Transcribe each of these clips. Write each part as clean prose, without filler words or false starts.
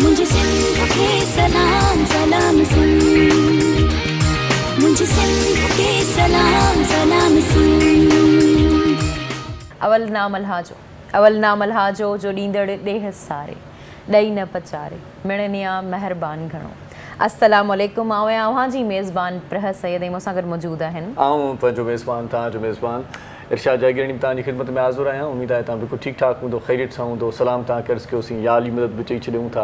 मुझे सिंध के सलाम सलाम सुन, मुझे सिंध के सलाम सलाम सुन। अवल ना मल्हाजो जो ॾींदड़ ॾेह सारे, ॾई न पचारे, मिणनिया महिरबान घणो। अस्सलाम वालेकुम। आवां जी मेज़बान प्रह सैयद ऐं मूंसां गॾु मौजूदु आहिनि। आऊं पंहिंजो मेज़बान, तव्हांजो मेज़बान इरशाद जागीरणी तव्हांजी ख़िदमत में हाज़िर आहियां। उमेद आहे तव्हां बिल्कुलु ठीकु ठाक हूंदो, ख़ैरियत सां हूंदो। सलाम तव्हां खे अर्ज़ु कयोसीं, या अली मदद बि चई छॾियूं था।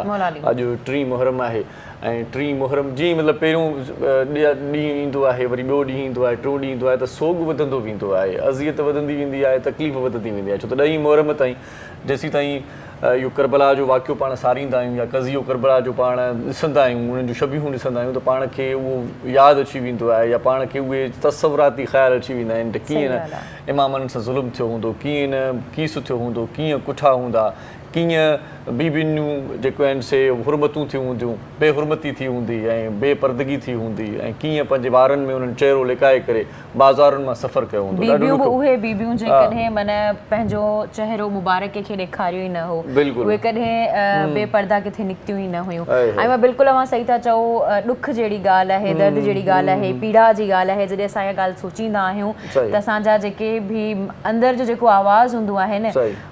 अॼु 3 मुहर्रम आहे ऐं 3 मुहर्रम जीअं मतिलबु पहिरियों ॾींहुं ईंदो आहे, वरी ॿियो ॾींहुं ईंदो आहे, टियों ॾींहुं ईंदो आहे, त सोग वधंदो वेंदो आहे, अज़ियत वधंदी वेंदी आहे, तकलीफ़ वधंदी वेंदी आहे। छो त 2 मुहर्रम ताईं जेसीं ताईं इहो करबला जो वाक़ियो पाण सारींदा आहियूं या कज़ियो करबला जो पाण ॾिसंदा आहियूं, उन्हनि जूं शबीहूं ॾिसंदा आहियूं, त पाण खे उहो यादि अची वेंदो आहे या पाण खे उहे तसवुराती ख़्याल अची वेंदा आहिनि त कीअं न इमामनि सां ज़ुल्म थियो हूंदो, कीअं न कीस थियो हूंदो, कीअं कुठा हूंदा, कीअं बीबियूं जेके आहिनि से हुरमतूं थियूं हूंदियूं, बेहुरमती थी हूंदी ऐं बेपर्दगी थी हूंदी, ऐं कीअं पंहिंजे वारनि में उन्हनि चहिरो लिकाए करे बाज़ारुनि मां सफ़र कयो हूंदो। उहे बीबियूं जेकॾहिं माना पंहिंजो चहिरो मुबारक खे ॾेखारियो ई न हो, उहे कॾहिं बेपर्दा किथे निकितियूं ई न हुयूं। ऐं मां बिल्कुलु अवां सही था चओ, ॾुख जहिड़ी ॻाल्हि आहे, दर्द जहिड़ी ॻाल्हि आहे, पीड़ा जी ॻाल्हि आहे। जॾहिं असां इहा ॻाल्हि सोचींदा आहियूं त असांजा जेके बि अंदरि जो जेको आवाज़ु हूंदो आहे न,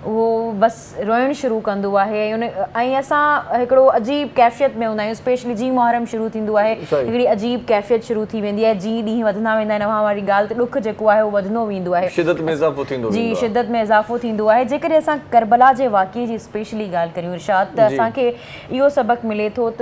उहो बसि रोइणु शुरू कंदो आहे। ऐं असां हिकिड़ो अजीब कैफ़ियत में हूंदा आहियूं, स्पेशली जीअं मुहर्रम शुरू थींदो आहे, हिकिड़ी अजीब कैफ़ियत शुरू थी वेंदी आहे। जीअं ॾींहं वधंदा वेंदा आहिनि, उहा वारी ॻाल्हि त ॾुख जेको आहे उहो वधंदो वेंदो आहे, शिदत में इज़ाफ़ो थींदो आहे। जेकॾहिं असां करबला जे वाक़िए जी स्पेशली ॻाल्हि करियूं इरशाद, त असांखे इहो सबक़ु मिले थो त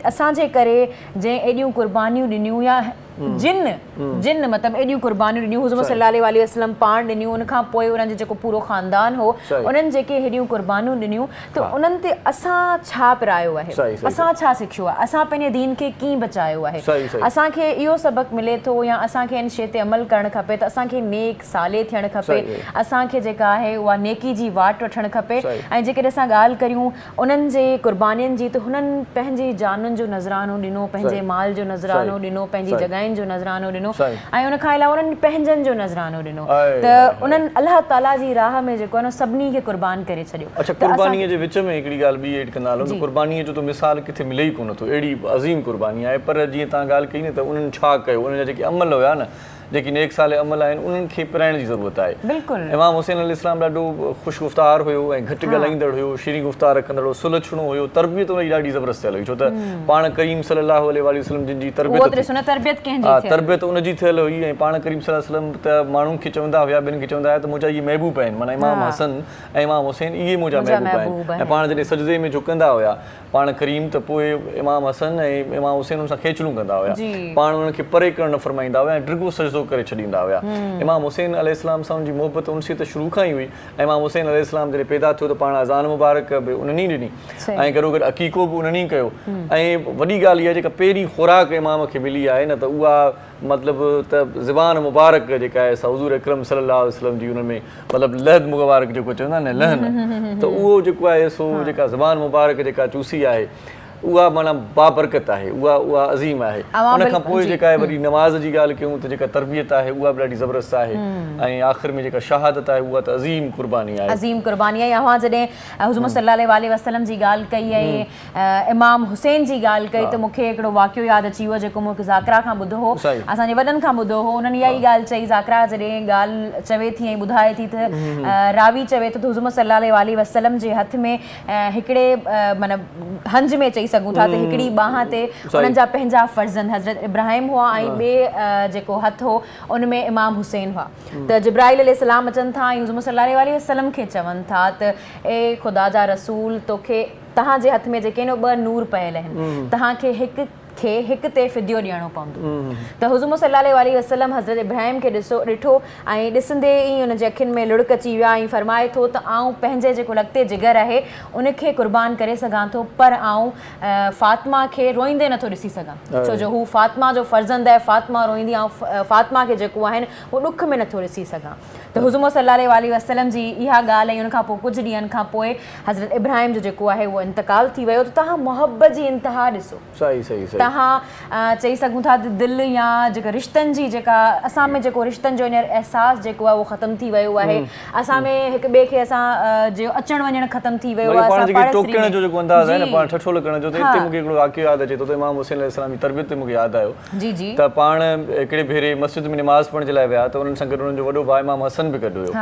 असांजे करे जंहिं एॾियूं क़ुर्बानियूं ॾिनियूं या जिन मतिलबु एॾियूं क़ुर्बानियूं ॾिनियूं, हुज़ूर सल्लल्लाहु अलैहि वसल्लम पाण ॾिनियूं, उनखां पोइ उन्हनि जो जेको पूरो ख़ानदान हो, उन्हनि जेके हेॾियूं क़ुर्बानियूं ॾिनियूं, त उन्हनि ते असां छा पिरायो आहे, असां छा सिखियो आहे, असां पंहिंजे दीन खे कीअं बचायो आहे। असांखे इहो सबक़ु मिले थो या असांखे इन शइ ते अमल करणु खपे त असांखे नेक साले थियणु खपे, असांखे जेका आहे उहा नेकी जी वाट वठणु खपे। ऐं जेकॾहिं असां ॻाल्हि करियूं उन्हनि जे क़ुर्बानियुनि जी, त हुननि पंहिंजी जानुनि जो नज़रानो ॾिनो, पंहिंजे माल जो नज़रानो ॾिनो, पंहिंजी जॻह जो नज़रानो ॾिनो, ऐं उनखां अलावा उन्हनि पंहिंजनि जो नज़रानो ॾिनो, त उन्हनि अलाह ताला जी राह में जेको आहे न सभिनी खे क़ुर्बान करे छॾियो। अच्छा, क़ुर्बानीअ जे विच में हिकिड़ी ॻाल्हि ॿी एड कंदा हलूं त क़ुर्बानीअ जो त मिसाल किथे मिले ई कोन थो, अहिड़ी अज़ीम क़ुर्बानी आहे। पर जीअं तव्हां ॻाल्हि कई न त उन्हनि छा कयो, उन्हनि जा जेके अमल हुया न, जेकी नेक साले अमल आहिनि, उन्हनि खे पिराइण जी ज़रूरत आहे। बिल्कुलु इमाम हुसैन अलैहिस्सलाम ॾाढो ख़ुशि गुफ़्तार हुयो ऐं घटि ॻाल्हाईंदड़ हुयो, शीरी गुफ़्तार रखंदड़ हुयो, सुलझणो हुयो, तरबियत हुनजी ॾाढी ज़बरदस्त थियल हुई। छो त पाण करीम सल्लल्लाहु अलैहि वसल्लम जिन जी तरबियत उनजी थियल हुई, ऐं पाण करीम सल्लल्लाहु अलैहि वसल्लम त माण्हुनि खे चवंदा हुया, ॿियनि खे चवंदा हुया त मुंहिंजा इहे महबूब आहिनि, माना इमाम हसन ऐं इमाम हुसैन इहे मुंहिंजा महबूब आहिनि। ऐं पाण जॾहिं सजदे में झुकंदा हुया पाण करीम, त पोइ इमाम हसन ऐं इमाम हुसैन हुन सां खेचलूं कंदा हुया, पाण उन्हनि खे परे करणु न फरमाईंदा हुया ऐं डिघो सजदो करे छॾींदा हुया। इमाम हुसैन अलैहिस्सलाम सां उनजी मोहबत उनसी त शुरू खां ई हुई। इमाम हुसैन अलैहिस्सलाम जॾहिं पैदा थियो त पाण अज़ान मुबारक बि उन्हनि ॾिनी ऐं गॾो गॾु अक़ीक़ो बि उन्हनि कयो। ऐं वॾी ॻाल्हि इहा जेका पहिरीं ख़ुराक इमाम खे मिली आहे न, त उहा मतिलबु त ज़बान मुबारक जेका आहे हुज़ूर अकरम सल्लल्लाहु अलैहि वसल्लम जी उन में मतिलबु लहद मुबारक जेको चवंदा आहिनि न, लहन, त उहो जेको आहे सो जेका ज़बान मुबारक जेका चूसी आहे उहा माना बाबरकत आहे, उहा अज़ीम आहे। उनखां पोइ जेका आहे वरी नमाज़ जी ॻाल्हि कयूं त जेका तरबियत आहे उहा बि ॾाढी ज़बरदस्त आहे, ऐं आख़िर में जेका शहादत आहे उहा त अज़ीम क़ुर्बानी आहे। अज़ीम क़ुर्बानी आहे। अवां जॾहिं हुज़ूर सल्लल्लाहु अलैहि वसल्लम जी ॻाल्हि कई ऐं इमाम हुसैन जी ॻाल्हि कई, त मूंखे हिकिड़ो वाक़ियो यादि अची वियो जेको मूंखे ज़ाकरा खां ॿुधो हो, असांजे वॾनि खां ॿुधो हो। उन्हनि इहा ई ॻाल्हि चई, ज़ाकरा जॾहिं ॻाल्हि चवे थी ऐं ॿुधाए थी त रावी चवे थो त हुज़ूर सल्लल्लाहु अलैहि वसल्लम जे हथ में हिकिड़े माना हंज में चई सघूं था त हिकिड़ी बाह ते उन्हनि जा पंहिंजा फर्ज़ंद हज़रत इब्राहिम हुआ ऐं ॿिए जेको हथ हो उन में इमाम हुसैन हुआ। त जिब्राइल अलैहिस्सलाम अचनि था ऐं हुज़ूर सल्लल्लाहु अलैहि वसल्लम खे चवनि था त ए ख़ुदा जा रसूल, तोखे तव्हांजे हथ में जेके न 2 नूर पयल आहिनि, तव्हांखे हिक ते फिदियो ॾियणो पवंदो। त हुज़ूर सल्लल्लाहु अलैहि वसल्लम हज़रत इब्राहिम खे ॾिठो ऐं ॾिसंदे ई हुन जे अखियुनि में लुड़क अची विया ऐं फरमाए थो त आऊं पंहिंजे जेको लॻते जिगर आहे उनखे क़ुर्बान करे सघां थो, पर आऊं फ़ातिमा खे रोईंदे नथो ॾिसी सघां, छो जो हू फ़ातिमा जो फर्ज़ंद आहे, फ़ातिमा रोईंदी, ऐं फ़ातिमा खे जेको आहिनि उहो ॾुख में नथो ॾिसी सघां। त हुज़ूर सल्लल्लाहु अलैहि वसल्लम जी इहा ॻाल्हि, ऐं उनखां पोइ कुझु ॾींहंनि खां पोइ हज़रत इब्राहिम जो जेको आहे उहो इंतकाल थी वियो। त तव्हां मुहबत जी इंतिहा ॾिसो, तव्हां चई सघूं था दिलि या जेका रिश्तनि जी जेका असां में जेको रिश्तनि जो हींअर अहसासु जेको आहे उहो ख़तमु थी वियो आहे असां में हिक ॿिए खे असां जो अचण वञण ख़तमु थी वियो आहे पाण जेके टोकण जो जेको अंदाज़ आहे न पाण ठठोल करण जो त हिते मूंखे हिकिड़ो वाक़ियो यादि अचे थो त इमाम हुसैन अलैहिस्सलाम जी तरबियत ते मूंखे यादि आयो जी जी त पाण हिकिड़े भेरे मस्जिद में नमाज़ पढ़ण जे लाइ विया त उन्हनि सां गॾु उन्हनि जो वॾो भाउ इमाम हसन बि गॾु हुयो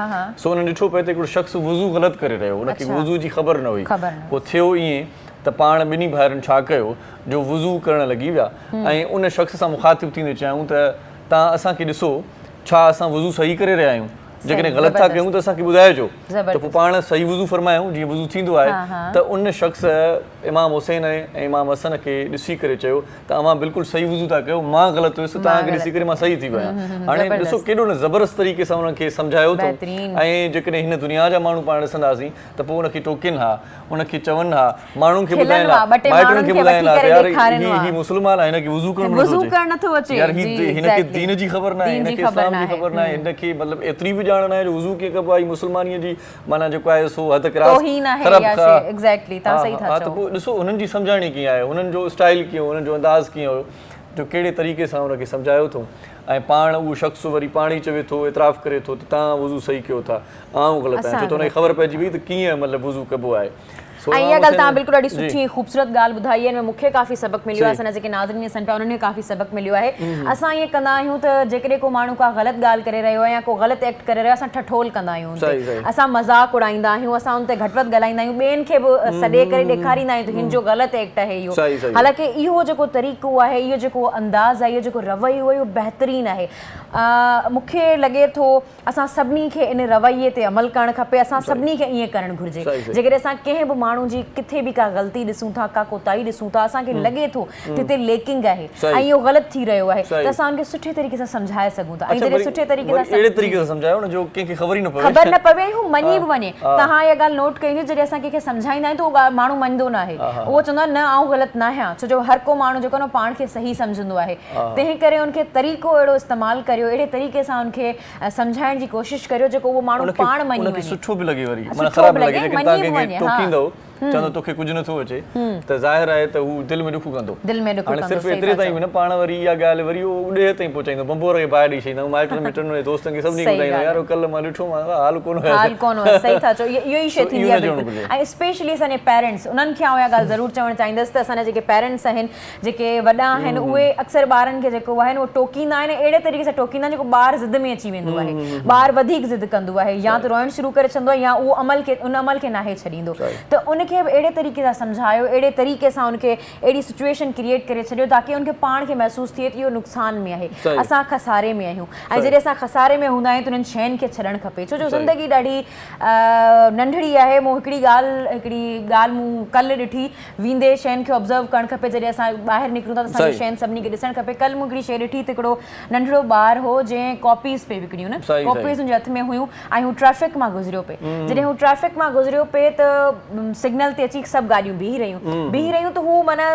सो उन्हनि ॾिठो पिए त हिकिड़ो शख़्स वुज़ू ग़लति करे रहियो उनखे वुज़ू जी ख़बर न हुई पोइ थियो ईअं त पाण ॿिन्ही भाइरनि छा कयो जो वुज़ू करण लॻी विया ऐं उन शख़्स सां मुखातिब थींदे चयूं त तव्हां असांखे ॾिसो छा असां वुज़ू सही करे रहिया आहियूं जेकॾहिं ग़लति था कयूं त असांखे ॿुधाइजो त पोइ पाण सही वुज़ू फरमायूं जीअं वुज़ू थींदो आहे त उन शख़्स इमाम हुसैन ऐं इमाम हसन खे ॾिसी करे चयो त अव्हां बिल्कुलु सही वुज़ू था कयो मां ग़लति हुयुसि तव्हांखे ॾिसी करे मां सही थी वियो आहियां हाणे ॾिसो केॾो न ज़बरदस्त तरीक़े सां उनखे सम्झायो अथऊं ऐं जेकॾहिं हिन दुनिया जा माण्हू पाण ॾिसंदासीं त पोइ उनखे टोकिनि हा उनखे चवनि हा माण्हुनि खे ॿुधाइनि हा माइटनि खे ॿुधाइनि हा यार ही मुस्लमान आहे हिनखे वुज़ू करणु नथो अचे यार हिनखे दीन जी ख़बर न आहे हिनखे इस्लाम जी ख़बर न आहे हिनखे मतिलबु एतिरी बि ॼाण न आहे जो वुज़ू कीअं कबो आहे मुस्लमानीअ जी माना जेको आहे सो हद क्रास त पोइ ॾिसो हुननि जी सम्झाइणी कीअं आहे हुननि जो स्टाइल कीअं हुननि जो अंदाज़ कीअं हुयो जो कहिड़े तरीक़े सां हुनखे सम्झायो अथऊं ऐं पाण उहो शख़्स वरी पाण ई चवे थो इतराफ़ करे थो त तव्हां वुज़ू सही कयो था आऊं ग़लति आहियां छो त हुनखे ख़बर पइजी वई त कीअं मतिलबु वुज़ू कबो आहे ऐं इहा ॻाल्हि तव्हां बिल्कुलु ॾाढी सुठी ख़ूबसूरत ॻाल्हि ॿुधाई आहे मूंखे काफ़ी सबक़ु मिलियो आहे असांजा जेके नाज़रीन सन पिया उन्हनि खे काफ़ी सबक़ु मिलियो आहे असां ईअं कंदा आहियूं त जेकॾहिं को माण्हू का ग़लति ॻाल्हि करे रहियो आहे या को ग़लति एक्ट करे रहियो आहे असां ठठोल कंदा आहियूं असां मज़ाक़ उड़ाईंदा आहियूं असां उन ते घटि वधि ॻाल्हाईंदा आहियूं ॿियनि खे बि सॾे करे ॾेखारींदा आहियूं त हिन जो ग़लति एक्ट आहे इहो हालांकि इहो जेको तरीक़ो आहे इहो जेको अंदाज़ आहे इहो जेको रवैयो आहे इहो बहितरीनु आहे मूंखे लॻे थो असां सभिनी खे इन रवैये ते अमल करणु खपे असां सभिनी खे ईअं करणु घुरिजे जेकॾहिं असां कंहिं बि माण्हू जी किथे बि का ग़लती ॾिसूं था का कोताही ॾिसूं था असांखे लॻे थो त हिते लेकिंग आहे ऐं इहो ग़लति थी रहियो आहे त असां उनखे सुठे तरीक़े सां सम्झाए सघूं था ऐं जॾहिं सुठे तरीक़े सां सम्झायो न जो कंहिंखे ख़बर न पवे हू मञी बि वञे तव्हां इहा ॻाल्हि नोट कयो जॾहिं असां कंहिंखे सम्झाईंदा आहियूं त उहो माण्हू मञंदो न आहे उहो चवंदो आहे न आउं ग़लति न आहियां छो जो हर को माण्हू जेको न पाण खे सही सम्झंदो आहे तंहिं करे उनखे तरीक़ो अहिड़ो इस्तेमालु करियो अहिड़े तरीक़े सां उनखे सम्झाइण जी कोशिशि करियो जेको उहो माण्हू पाण मञी वञे सुठो बि लॻे वरी माना ख़राब लॻे जेकॾहिं तव्हां कंहिंखे टोकींदो चवंदो तोखे कुझु नथो अचे त ज़ाहिर आहे त हू दिलि में ॾुखु कंदो हाणे सिर्फ़ु एतिरे ताईं बि न पाण वरी इहा ॻाल्हि वरी उहो ॾे ताईं पहुचाईंदो बंबोर खे ॿाहिरि ॾेई छॾींदा माइटनि मिटनि दोस्तनि खे सभिनी खे ॿुधाईंदो यार कल्ह मां ॾिठो मां हाल कोन हुयो सही था चओ इहो ई शइ थींदी आहे ऐं स्पेशली असांजे पेरेंट्स उन्हनि खे आउं इहा ॻाल्हि ज़रूरु चवणु चाहींदसि त असांजा जेके पेरेंट्स आहिनि जेके वॾा आहिनि उहे अक्सर ॿारनि खे जेको आहे उहो टोकींदा आहिनि अहिड़े तरीक़े सां टोकींदा आहिनि जेको ॿारु ज़िद में अची वेंदो आहे ॿारु वधीक ज़िद कंदो आहे या त रोइणु शुरू करे छॾींदो आहे या उहो उन अमल खे नाहे छॾींदो त उनखे बि अहिड़े तरीक़े सां सम्झायो अहिड़े तरीक़े सां उनखे अहिड़ी सिचुएशन क्रिएट करे छॾियो ताकी उनखे पाण खे महसूसु थिए त इहो नुक़सान में आहे असां खसारे में आहियूं ऐं जॾहिं असां खसारे में हूंदा आहियूं त उन्हनि शयुनि खे छॾणु खपे छो जो ज़िंदगी ॾाढी नंढड़ी आहे मूं हिकिड़ी ॻाल्हि मूं कल्ह ॾिठी वेंदे शयुनि खे ऑब्ज़र्व करणु खपे जॾहिं असां ॿाहिरि निकिरूं था त असांजी शयुनि सभिनी खे ॾिसणु खपे कल्ह मूं हिकिड़ी शइ ॾिठी त हिकिड़ो नंढड़ो ॿारु हो जंहिं कॉपीज़ पे विकिणियूं न कॉपीज़ हुनजे हथ में हुयूं ऐं हू ट्रैफिक मां गुज़रियो पे जॾहिं हू ट्रैफिक मां गुज़रियो पे त सिग्नल ते अची सभु गाॾियूं बीह रहियूं त हू माना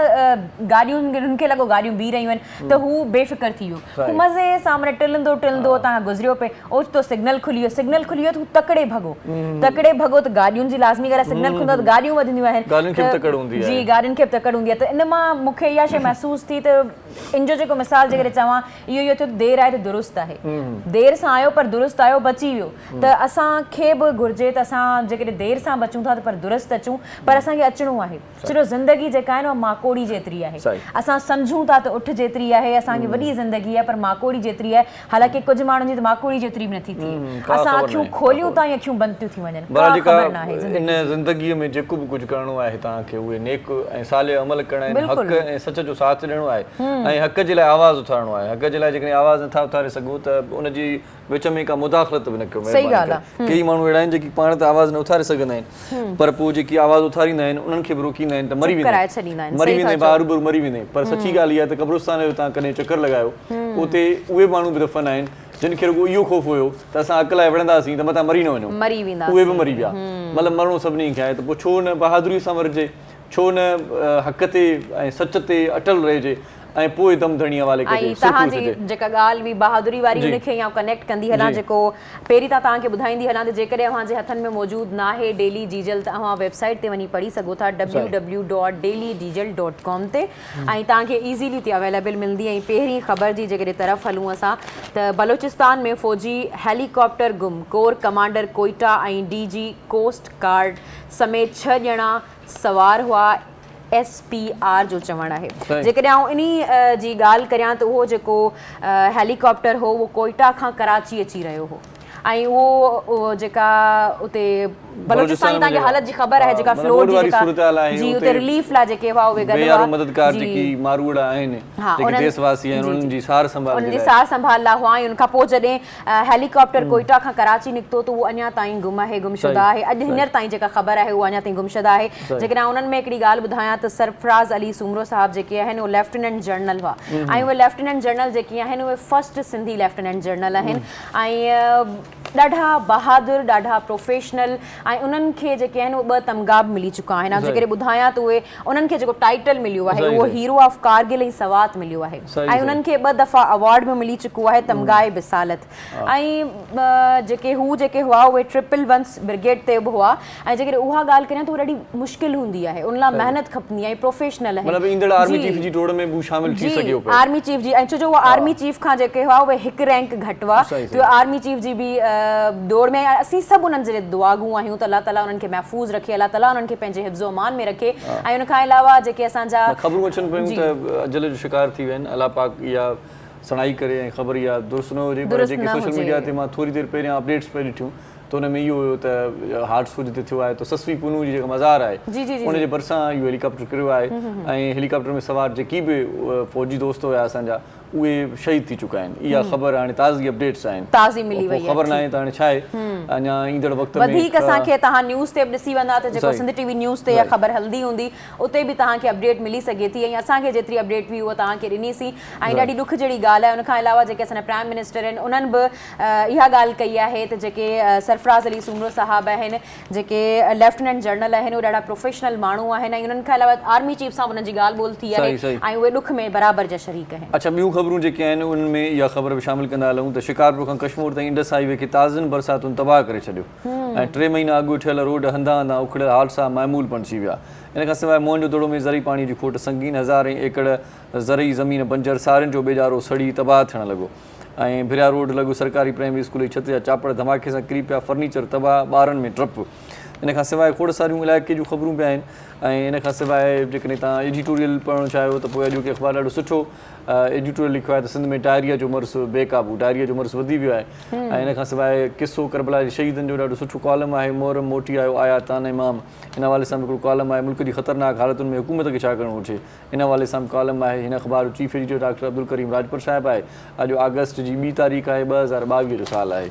गाॾियूं हुनखे लॻो गाॾियूं बीह रहियूं आहिनि त हू बेफ़िकर थी वियो हू मज़े सां माना टिलंदो तव्हां गुज़रियो पे ओचितो सिग्नल खुली वियो त हू तकिड़े भॻो त गाॾियुनि जी लाज़मी ॻाल्हि आहे सिग्नल खुलंदो त गाॾियूं वधंदियूं आहिनि जी गाॾियुनि खे बि तकड़ हूंदी आहे त इन मां मूंखे इहा शइ महसूसु थी त इन जो जेको मिसाल जेकॾहिं चवां इहो थियो देरि आहे त दुरुस्त आहे देरि सां आयो पर दुरुस्त आयो बची वियो त असांखे बि घुरिजे त असां जेकॾहिं देरि सां बचूं था त पर दुरुस्त अचूं पर असांखे अचिणो आहे छो ज़िंदगी जेका आहे न माकोड़ी जेतिरी आहे असां सम्झूं था त उठ जेतिरी आहे असांजी वॾी ज़िंदगी आहे पर माकोड़ी जेतिरी आहे हालांकि कुझु माण्हुनि जी त माकोड़ी जेतिरी बि नथी थिए असां अखियूं खोलियूं था या अखियूं बंदि थियूं थी वञनि इन ज़िंदगीअ में जेको बि कुझु करणो आहे तव्हांखे उहे नेक ऐं साले अमल करणा आहिनि हक़ ऐं सच जो साथ ॾियणो आहे ऐं हक़ जे लाइ आवाज़ उथारणो आहे हक़ जे लाइ जेकॾहिं आवाज़ नथा उथारे सघूं त उनजी विच में का मुदाख़लत बि न कयो कई माण्हू अहिड़ा आहिनि जेकी पाण त आवाज़ न उथारे सघंदा आहिनि पर पोइ जेकी आवाज़ उथारींदा आहिनि उन्हनि खे बि रोकींदा आहिनि त मरी वेंदे ॿार मरी वेंदे पर सची ॻाल्हि इहा त क़ब्रिस्तान जो तव्हां कॾहिं चकर लॻायो उते उहे माण्हू बि दफ़न आहिनि जिन खे रुॻो इहो ख़ौफ़ हुयो त असां हक़ लाइ विढ़ंदासीं त मथां मरी न वञूं उहे बि मरी विया मतिलबु मरणो सभिनी खे आहे त पोइ छो न बहादुरी सां मरिजे छो न हक़ ते ऐं सच ते अटल रहिजे ऐं पोइ दम धणी हवाले ऐं तव्हांजी जेका ॻाल्हि हुई बहादुरी वारी उनखे या कनेक्ट कंदी हलां जेको पहिरीं त तव्हांखे ॿुधाईंदी हलां त जेकॾहिं अव्हांजे हथनि में मौजूदु न आहे डेली डीजल त अव्हां वेबसाइट ते वञी पढ़ी सघो था www.dailydiesel.com ते ऐं तव्हांखे ईज़ीली ते अवेलेबल मिलंदी। ऐं पहिरीं ख़बर जी जेकॾहिं तरफ़ हलूं असां त बलोचिस्तान में फ़ौजी हेलीकॉप्टर गुम, कोर कमांडर कोयटा ऐं DG कोस्ट गार्ड समेत 6 ॼणा सवार हुआ, SPR जो चवणु आहे। जेकॾहिं आउं इन जी ॻाल्हि करियां त उहो जेको हेलीकॉप्टर हो उहो कोयटा खां कराची अची रहियो हो ऐं उहो जेका उते बलोचिस्तान जी तव्हांखे हालत जी ख़बर आहे जेका फ्लोट जी जेका जी उते रिलीफ लाइ जेके हुआ उहे गॾु हुआ मददगार जेकी मारूड़ा आहिनि जेके देशवासी आहिनि उन्हनि जी सार संभाल लाइ हुआ ऐं उन खां पोइ जॾहिं हेलीकॉप्टर कोयटा खां कराची निकितो त उहो अञा ताईं गुम आहे, गुमशुदा आहे। अॼु हींअर ताईं जेका ख़बर आहे उहा अञा ताईं गुमशुदा आहे। जेकॾहिं उन्हनि में हिकिड़ी ॻाल्हि ॿुधायां त सरफराज़ अली सूमरो साहिब जेके आहिनि उहे लेफ्टिनेंट जनरल हुआ ऐं उहे लेफ्टिनेंट जनरल जेके आहिनि उहे फर्स्ट सिंधी लेफ्टिनेंट जनरल आहिनि ऐं ॾाढा बहादुर, ॾाढा प्रोफेशनल ऐं उन्हनि खे जेके आहिनि उहे 2 तमग़ा मिली चुका आहिनि। ऐं जेकॾहिं ॿुधायां त उहे उन्हनि खे जेको टाइटल मिलियो आहे उहो हीरो ऑफ कारगिल ऐं सवात मिलियो आहे ऐं उन्हनि खे 2 दफ़ा अवॉर्ड बि मिली चुको आहे, तमग़ाए बिसालत। ऐं जेके हुआ उहे 111 ब्रिगेड ते बि हुआ ऐं जेकॾहिं उहा ॻाल्हि करियां त उहा ॾाढी मुश्किल हूंदी आहे, उन लाइ महिनत खपंदी आहे, प्रोफेशनल आहे। आर्मी चीफ जी टोड़ में बि शामिल थी सघियो आर्मी चीफ जी ऐं छो जो उहा आर्मी चीफ खां जेके हुआ उहे 1 रैंक घटि हुआ त आर्मी चीफ जी बि दौड़ में असीं सभु उन्हनि जे दुआगू आहियूं त अल्लाह ताला उन्हनि खे महफ़ूज़ रखे, अल्लाह ताला उन्हनि खे पंहिंजे हिफ्ज़ो अमान में रखे। ऐं उन खां अलावा जेके असांजा ख़बरूं अचनि पियूं त अजल जो शिकार थी विया आहिनि, अलाह पाक इहा सणाई करे ऐं ख़बर इहा दुरुस्त न हुजे। पर जेके सोशल मीडिया ते मां थोरी देरि पहिरियां अपडेट्स पे ॾिठियूं त हुन में इहो हुयो त हादसो जिते थियो आहे त ससवी पुनू जी जेका मज़ार आहे उनजे भरिसां इहो हेलीकॉप्टर किरियो आहे ऐं हेलीकॉप्टर में सवार जेकी बि फ़ौजी दोस्त हुया असांजा उहे शहीद थी चुका आहिनि। इहा ख़बर हाणे ताज़ी अपडेट्स आहिनि, ताज़ी मिली वई ख़बर न आहे त हाणे छा आहे अञा ईंदड़ वक़्त में वधीक असांखे तव्हां न्यूज़ ते बि ॾिसी वञा त जेको सिंध TV न्यूज़ ते इहा ख़बर हलंदी हूंदी उते बि तव्हांखे अपडेट मिली सघे थी ऐं असांखे जेतिरी अपडेट हुई उहा तव्हांखे ॾिनीसीं ऐं ॾाढी ॾुख जहिड़ी ॻाल्हि आहे। उन खां अलावा जेके असांजा प्राइम मिनिस्टर आहिनि उन्हनि बि इहा ॻाल्हि कई आहे त जेके सरफराज़ अली सूमरो साहिब आहिनि जेके लेफ्टिनेंट जनरल आहिनि उहे ॾाढा प्रोफेशनल माण्हू आहिनि ऐं उन्हनि खां अलावा आर्मी चीफ सां उन्हनि जी ॻाल्हि ॿोल थी आहे ऐं उहे ॾुख में बराबरि जा शरीक आहिनि। अच्छा, ॿियूं ख़बरूं जेके आहिनि उनमें इहा ख़बर बि शामिल कंदा हलूं त शिकारपुर खां कश्मीर ताईं इंडस हाईवे खे ताज़नि बरसातुनि तबाह करे छॾियो ऐं 3 महीना अॻु ठहियल रोड हंधा हंधा उखड़ियल हादसा मामूल बणिजी विया। इन खां सवाइ मोहन जो दड़ो में ज़री पाणी जी खोट संगीन, हज़ारें एकड़ ज़रई ज़मीन बंजर, सारियुनि जो बेजारो सड़ी तबाह थियणु लॻो ऐं भिरिया रोड लॻो सरकारी प्राइमरी स्कूल जी छित जा चापड़ धमाके सां किरी पिया, फर्नीचर तबाह, ॿारनि में डपु। इन खां सवाइ खोड़ सारियूं इलाइक़े जूं ख़बरूं पिया आहिनि ऐं इन खां सवाइ जेकॾहिं तव्हां एडिटोरियल पढ़णु चाहियो त पोइ अॼोके अख़बार ॾाढो सुठो एडिटोरियल लिखियो आहे त सिंध में डायरिया जो मर्ज़ु बेकाबू, डायरिया जो मर्ज़ु वधी वियो आहे। ऐं इन खां सवाइ किसो करबला जे शहीदनि जो ॾाढो सुठो कॉलम आहे, मोहरम मोटी आयो आया तान इमाम, इन हवाले सां हिकिड़ो कॉलम आहे, मुल्क जी ख़तरनाक हालतुनि में हुकूमत खे छा करणो घुरिजे, इन हवाले सां कॉलम आहे। हिन अख़बार जो chief editor doctor Abdul Karim Rajpur साहिबु आहे। अॼु अगस्त जी 2 तारीख़ आहे, 2022 जो साल आहे।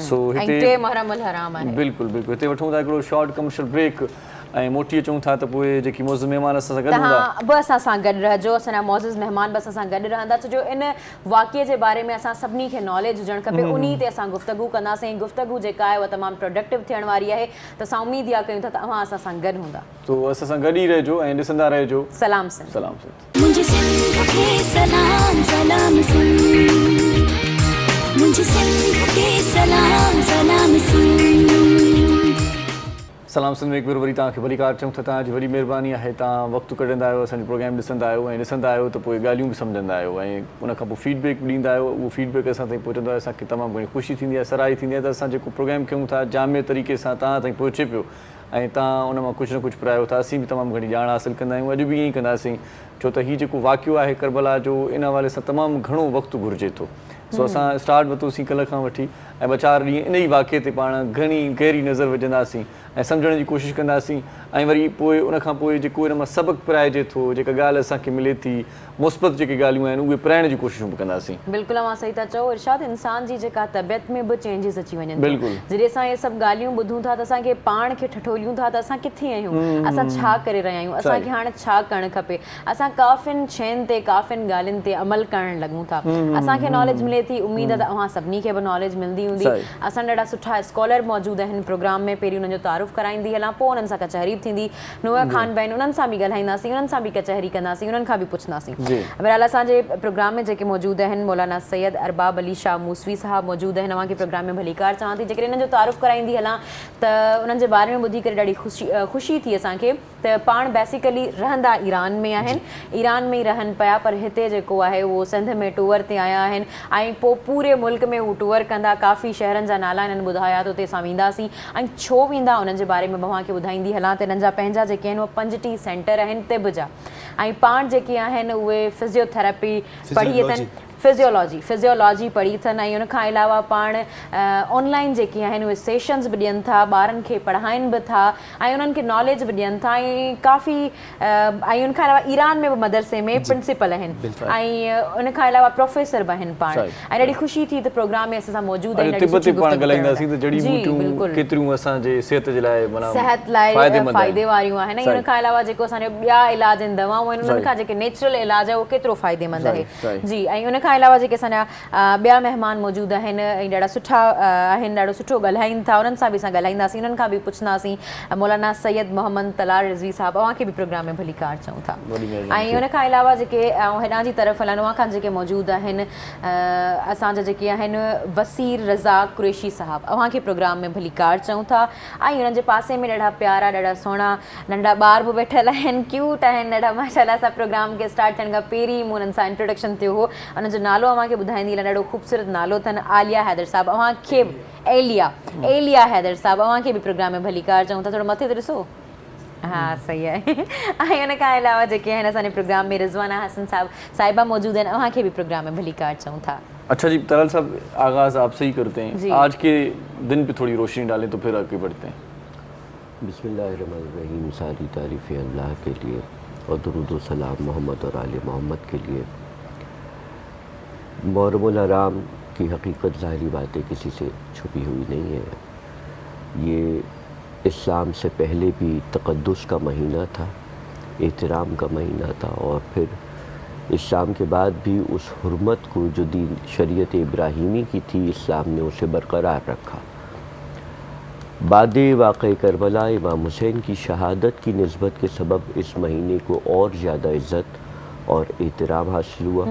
सो हिते बिल्कुलु बिल्कुलु हिते वठूं था हिकिड़ो शॉर्ट कमर्शियल ब्रेक ऐं मोटी अचूं था त पोइ जेकी मौज़ महिमान असां सां गॾु हूंदा बि असां सां गॾु रहिजो, असांजा मौज़ महिमान बि असां सां गॾु रहंदा छो जो इन वाक़िए जे बारे में असां सभिनी खे नॉलेज हुजणु खपे, उन ते असां गुफ़्तगू कंदासीं। गुफ़्तगू जेका आहे उहा तमामु प्रोडक्टिव थियण वारी आहे त असां उमेद इहा कयूं था त तव्हां असां सां गॾु हूंदा। तो असां सां गॾु ई रहिजो ऐं ॾिसंदा रहिजो। सलाम सिंध। सलाम सिंध। मुंहिंजे सिंध खे सलाम सलाम सिंध, मुंहिंजे सिंध खे सलाम सलाम सिंध। सलाम सिंध में हिकु भेरो वरी तव्हांखे वरी कार चऊं था। तव्हांजी वॾी महिरबानी आहे, तव्हां वक़्तु कढंदा आहियो, असांजो प्रोग्राम ॾिसंदा आहियो ऐं ॾिसंदा आहियो त पोइ ॻाल्हियूं बि सम्झंदा आहियो ऐं उन खां पोइ फीडबैक बि ॾींदा आहियो। उहो फीडबैक असां ताईं पहुचंदो आहे, असांखे तमामु घणी ख़ुशी थींदी आहे, सराही थींदी आहे त असां जेको प्रोग्राम कयूं था जामे तरीक़े सां तव्हां ताईं पहुचे पियो ऐं तव्हां उन मां कुझु न कुझु पिरायो था। असीं बि तमामु घणी ॼाण हासिलु कंदा आहियूं, अॼु बि ईअं ई कंदासीं छो त हीउ जेको वाक़ियो आहे करबला जो इन हवाले सां तमामु घणो वक़्तु घुरिजे थो। सो असां स्टार्ट वरितोसीं कल्ह खां वठी ऐं 4 ॾींहं इन ई वाक़िए ते पाण घणी गहरी नज़र विझंदासीं ऐं सम्झण जी कोशिशि कंदासीं ऐं वरी पोइ उन खां पोइ जेको इन मां सबक़ु पिराइजे थो, जेका ॻाल्हि असांखे मिले थी, मुस्बत जेके ॻाल्हियूं आहिनि उहे पिराइण जी कोशिशूं बि कंदासीं। बिल्कुलु अवां सही था चओ इरशाद, इंसान जी जेका तबियत में बि चेंजिस अची वञनि। बिल्कुलु जॾहिं असां इहे सभु ॻाल्हियूं ॿुधूं था त असांखे पाण खे ठठोलियूं था त असां किथे आहियूं, असां छा करे रहिया आहियूं, असांखे हाणे छा करणु खपे। असां काफ़िनि शयुनि ते, काफ़िनि ॻाल्हियुनि ते अमल करणु लॻूं था। असांखे नॉलेज मिले मिले थी, उम्मीद आहे त अव्हां सभिनी खे बि नॉलेज मिलंदी हूंदी। असां ॾाढा सुठा स्कॉलर मौजूदु आहिनि प्रोग्राम में, पहिरीं उन्हनि जो तारुफ़ कराईंदी हलां, पोइ उन्हनि सां कचहरी थींदी। नूह ख़ान बहन उन्हनि सां बि ॻाल्हाईंदासीं, उन्हनि सां बि कचहरी कंदासीं, उन्हनि खां बि पुछंदासीं। बहरहाल असांजे प्रोग्राम में जेके मौजूदु आहिनि मौलाना सैयद अरबाब अली शाह मूसवी साहब मौजूदु आहिनि। अव्हांखे प्रोग्राम में भलीकार चवां थी। जेकॾहिं इन्हनि जो तारुफ़ कराईंदी हलां त उन्हनि जे बारे में ॿुधी करे ॾाढी ख़ुशी थी असांखे त पाण बेसिकली रहंदा ईरान में आहिनि, ईरान में ई रहनि पिया, पर हिते जेको आहे उहो सिंध में टूर ते आया आहिनि ऐं पोइ पूरे मुल्क में उहे टूर कंदा। काफ़ी शहरनि जा नाला हिननि ॿुधाया त उते असां वेंदासीं ऐं छो वेंदा उन्हनि जे बारे में तव्हांखे ॿुधाईंदी हलां त हिननि जा पंहिंजा जेके आहिनि उहे 5 सेंटर आहिनि तिब जा, ऐं पाण जेके आहिनि उहे फिज़ियोथेरेपी पढ़ी अथनि, फिज़ियोलॉजी पढ़ी अथनि ऐं उनखां अलावा पाण ऑनलाइन जेके आहिनि उहे सेशन्स बि ॾियनि था, ॿारनि खे पढ़ाइनि बि था ऐं उन्हनि खे नॉलेज बि ॾियनि था ऐं काफ़ी ऐं उनखां अलावा ईरान में बि मदरसे में प्रिंसिपल आहिनि ऐं उनखां अलावा प्रोफेसर बि आहिनि पाण। ऐं ॾाढी ख़ुशी थी त प्रोग्राम में असां सां मौजूदु आहिनि। सिहत लाइ फ़ाइदे वारियूं आहिनि ऐं उनखां अलावा जेको असांजा ॿिया इलाज आहिनि, दवाऊं आहिनि, उन्हनि खां जेके नेचुरल इलाज आहे उहो केतिरो फ़ाइदेमंद आहे। जी, ऐं उनखां अलावा जेके असांजा ॿिया महिमान मौजूदु आहिनि ऐं ॾाढा सुठा आहिनि, ॾाढो सुठो ॻाल्हाइनि था, उन्हनि सां बि असां ॻाल्हाईंदासीं, उन्हनि खां बि पुछंदासीं। मौलाना सैयद मोहम्मद तलार रिज़वी साहब, अव्हांखे बि प्रोग्राम में भलीकार चऊं था। ऐं उनखां अलावा जेके हेॾां जी तरफ़ हलनि उहा खां जेके मौजूदु आहिनि असांजा जेके आहिनि वसीर रज़ाक कुरैशी साहब, अव्हांखे प्रोग्राम में भलीकार चऊं था। ऐं उन्हनि जे पासे में ॾाढा प्यारा ॾाढा सुहिणा नंढा ॿार बि वेठल आहिनि, क्यूट आहिनि ॾाढा माशाअल्लाह सां। प्रोग्राम खे स्टार्ट थियण खां पहिरीं मूं उन्हनि सां इंट्रोडक्शन थियो हो, उन्हनि जो नालो अव्हांखे ॿुधाईंदी हलां, ॾाढो ख़ूबसूरत नालो अथनि आलिया हैदर साहब। अव्हांखे एलिया हैदर साहब, अव्हांखे बि प्रोग्राम में भलीकार चऊं था। थोरो मथे ते ॾिसो, हा सही आहे। ऐं उनखां अलावा जेके आहिनि असांजे प्रोग्राम में रिज़वाना हसन साहिबा मौजूदु आहिनि, अव्हांखे बि प्रोग्राम में भलीकार चऊं था। अच्छा जी तलाल साहब, आगाज़ आप से ही करते हैं। आज के दिन पे थोड़ी रोशनी डालें तो फिर आगे बढ़ते हैं। बिस्मिल्लाहिर्रहमानिर्रहीम। सारी तारीफ़ें अल्लाह के लिए और दुरूद व सलाम मोहम्मद और आले मोहम्मद के लिए। मुहर्रमुल हराम की हकीकत ज़ाहिरी बातें किसी से छुपी हुई नहीं है। ये इस्लाम से पहले भी तक़द्दुस का महीना था, एहतराम का महीना था, और फिर इस्लाम के बाद भी उस हुर्मत को जो दीन शरीयत इब्राहीमी की थी, इस्लाम ने उसे बरकरार रखा। बादे वाक़े करबला इमाम हुसैन की शहादत की निस्बत के सबब इस महीने को और ज़्यादा इज़्ज़त और एहतराम हासिल हुआ,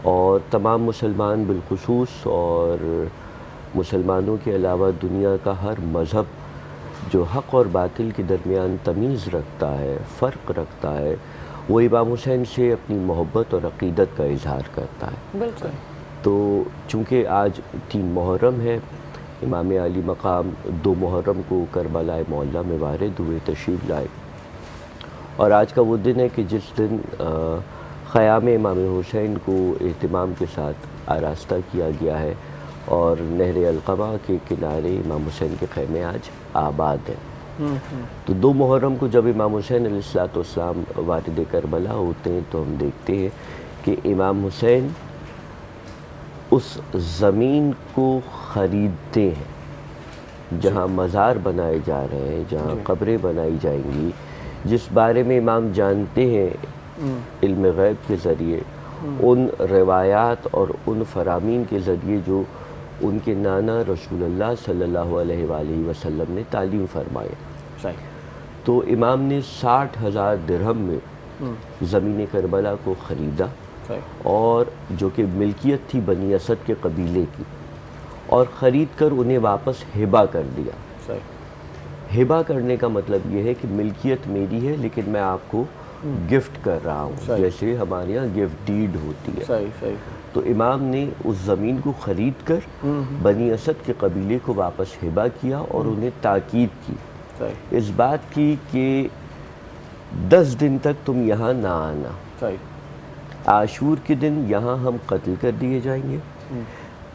और तमाम मुसलमान बिलखुसूस और मुसलमानों के अलावा दुनिया का हर मज़हब जो हक़ और बातिल के दरमियान तमीज़ रखता है, फ़र्क रखता है, वो इमाम हुसैन से अपनी मोहब्बत और अक़ीदत का इजहार करता है। बिल्कुल। तो चूँकि आज 3 मुहर्रम है, इमाम अली मकाम 2 मुहर्रम को करबला मौला में वारिद हुए, तशरीफ़ लाए, और आज का वो दिन है कि जिस दिन ख़याम इमाम हुसैन को एहतमाम के साथ आरास्ता किया गया है और नहर अलक़मा के किनारे इमाम हुसैन के ख़ैमे आज आबाद हैं। तो 2 मुहर्रम को जब इमाम हुसैन अलैहिस्सलाम वारिद करबला होते हैं तो हम देखते हैं कि इमाम हुसैन उस ज़मीन को ख़रीदते हैं जहाँ मज़ार बनाए जा रहे हैं, जहाँ कब्रें बनाई जाएंगी, जिस बारे में इमाम जानते हैं इल्म गैब के ज़रिए, उन रवायात और उन फरामीन के ज़रिए जो उनके नाना रसूलुल्लाह सल्लल्लाहु अलैहि वसल्लम ने तालीम फरमाया। तो इमाम ने 60,000 दिरहम में ज़मीन करबला को ख़रीदा, और जो कि मिल्कियत थी बनी असद के कबीले की, और ख़रीद कर उन्हें वापस हिबा कर दिया। हिबा करने का मतलब ये है कि मिल्कियत मेरी है लेकिन मैं आपको गिफ्ट कर रहा हूँ, जैसे हमारे यहाँ गिफ्ट डीड होती है। तो इमाम ने उस ज़मीन को ख़रीद कर बनी असद के कबीले को वापस हिबा किया और उन्हें ताकीद की, इस बात की कि 10 दिन तक तुम यहाँ ना आना, आशूर के दिन यहाँ हम कत्ल कर दिए जाएंगे,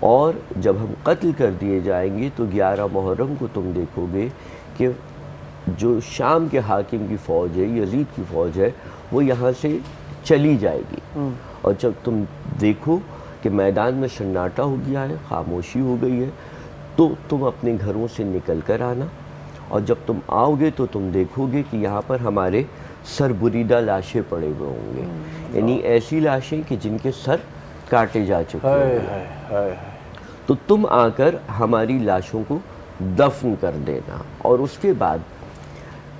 और जब हम कत्ल कर दिए जाएंगे तो 11 मुहर्रम को तुम देखोगे कि जो शाम के हाकिम की फ़ौज है, यजीद की फ़ौज है, वो यहाँ से चली जाएगी, और जब तुम देखो कि मैदान में सन्नाटा हो गया है, खामोशी हो गई है, तो तुम अपने घरों से निकल कर आना, और जब तुम आओगे तो तुम देखोगे कि यहाँ पर हमारे सर बुरीदा लाशें पड़े हुए होंगे, यानी ऐसी लाशें कि जिनके सर काटे जा चुके हैं, तो तुम आकर हमारी लाशों को दफन कर देना, और उसके बाद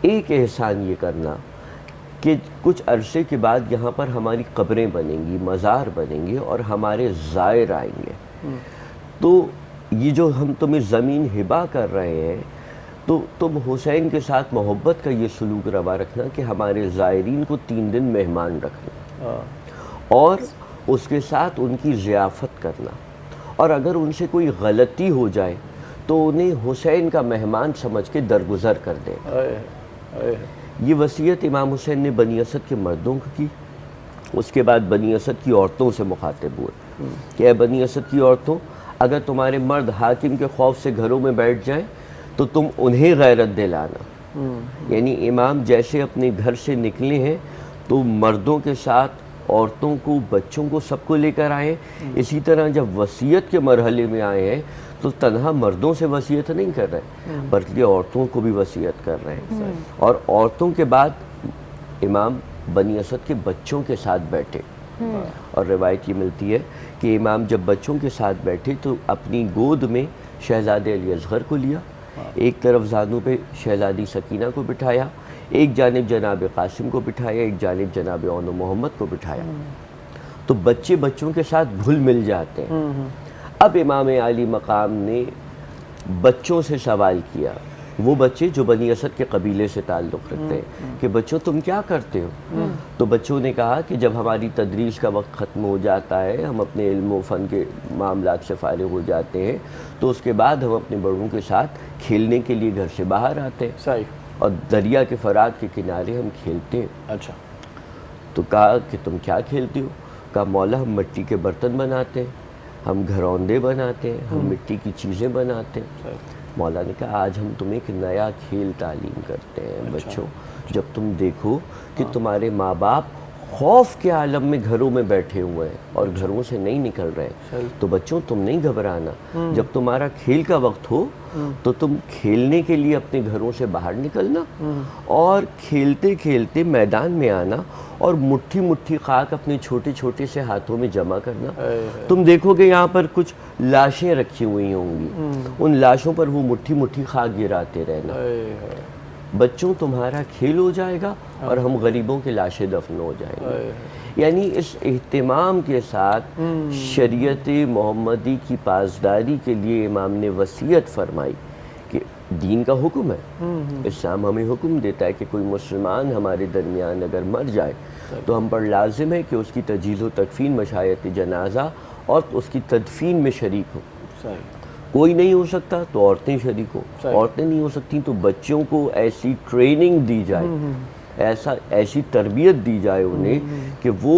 एक एहसान ये करना कि कुछ अरसे के बाद यहाँ पर हमारी कब्रें बनेंगी, मज़ार बनेंगे और हमारे ज़ायर आएंगे। तो ये जो हम तुम्हें ज़मीन हिबा कर रहे हैं, तो तुम हुसैन के साथ मोहब्बत का ये सलूक रवा रखना कि हमारे ज़ायरीन को 3 दिन मेहमान रखना और उसके साथ उनकी ज़ियाफ़त करना, और अगर उनसे कोई गलती हो जाए तो उन्हें हुसैन का मेहमान समझ के दरगुजर कर देना। ये वसीयत इमाम हुसैन ने बनी असद के मर्दों को की। उसके बाद बनी असद की औरतों से मुखातिब हुए कि ऐ बनी असद की औरतों, अगर तुम्हारे मर्द हाकिम के खौफ से घरों में बैठ जाएं तो तुम उन्हें गैरत दिलाना। यानी इमाम जैसे अपने घर से निकले हैं तो मर्दों के साथ औरतों को, बच्चों को, सबको लेकर आए। इसी तरह जब वसीयत के मरहले में आए हैं तो तन्हा मर्दों से वसीयत नहीं कर रहे बल्कि औरतों को भी वसीयत कर रहे हैं। और औरतों के बाद इमाम बनी असद के बच्चों के साथ बैठे, और रिवायत ये मिलती है कि इमाम जब बच्चों के साथ बैठे तो अपनी गोद में शहज़ादे अली असग़र को लिया, एक तरफ ज़ानू पे शहज़ादी सकीना को बिठाया, एक जानिब जनाब कासिम को बिठाया, एक जानिब जनाब ओन मोहम्मद को बिठाया। तो बच्चे बच्चों के साथ घुल मिल जाते हैं। अब इमाम आली मकाम ने बच्चों से सवाल किया, वो बच्चे जो बनी असद के कबीले से ताल्लुक़ रखते हैं, कि बच्चों तुम क्या करते हो? तो बच्चों ने कहा कि जब हमारी तदरीस का वक्त ख़त्म हो जाता है, हम अपने इल्म व फ़न के मामलात से फ़ारिग़ हो जाते हैं, तो उसके बाद हम अपने बड़ों के साथ खेलने के लिए घर से बाहर आते हैं। सही। और दरिया के फ़राग के किनारे हम खेलते हैं। अच्छा। तो कहा कि तुम क्या खेलते हो? कहा मौला हम मिट्टी के बर्तन बनाते हैं, हम घरौंदे बनाते हैं, हम मिट्टी की चीज़ें बनाते हैं। मौला ने कहा आज हम तुम्हें एक नया खेल तालीम करते हैं। बच्चों, जब तुम देखो कि तुम्हारे माँ बाप खौफ के आलम में घरों में बैठे हुए हैं और घरों से नहीं निकल रहे, तो बच्चों तुम नहीं घबराना। जब तुम्हारा खेल का वक्त हो तो तुम खेलने के लिए अपने घरों से बाहर निकलना और खेलते खेलते मैदान में आना और मुट्ठी मुट्ठी खाक अपने छोटे छोटे से हाथों में जमा करना। तुम देखोगे यहाँ पर कुछ लाशें रखी हुई होंगी, उन लाशों पर वो मुट्ठी मुट्ठी खाक गिराते रहना। बच्चों तुम्हारा खेल हो जाएगा और हम गरीबों के लाशें दफन हो जाएंगे। यानी इस एहतिमाम के साथ शरीयत मोहम्मदी की पासदारी के लिए इमाम ने वसीयत फरमाई कि दीन का हुक्म है, इस्लाम हमें हुक्म देता है कि कोई मुसलमान हमारे दरमियान अगर मर जाए तो हम पर लाजिम है कि उसकी तजीज़ व तकफीन मशायत जनाजा और उसकी तदफीन में शरीक हो। कोई नहीं हो सकता तो औरतें शरीक हो, औरतें नहीं हो सकती तो बच्चों को ऐसी ट्रेनिंग दी जाए, ऐसी तरबियत दी जाए उन्हें कि वो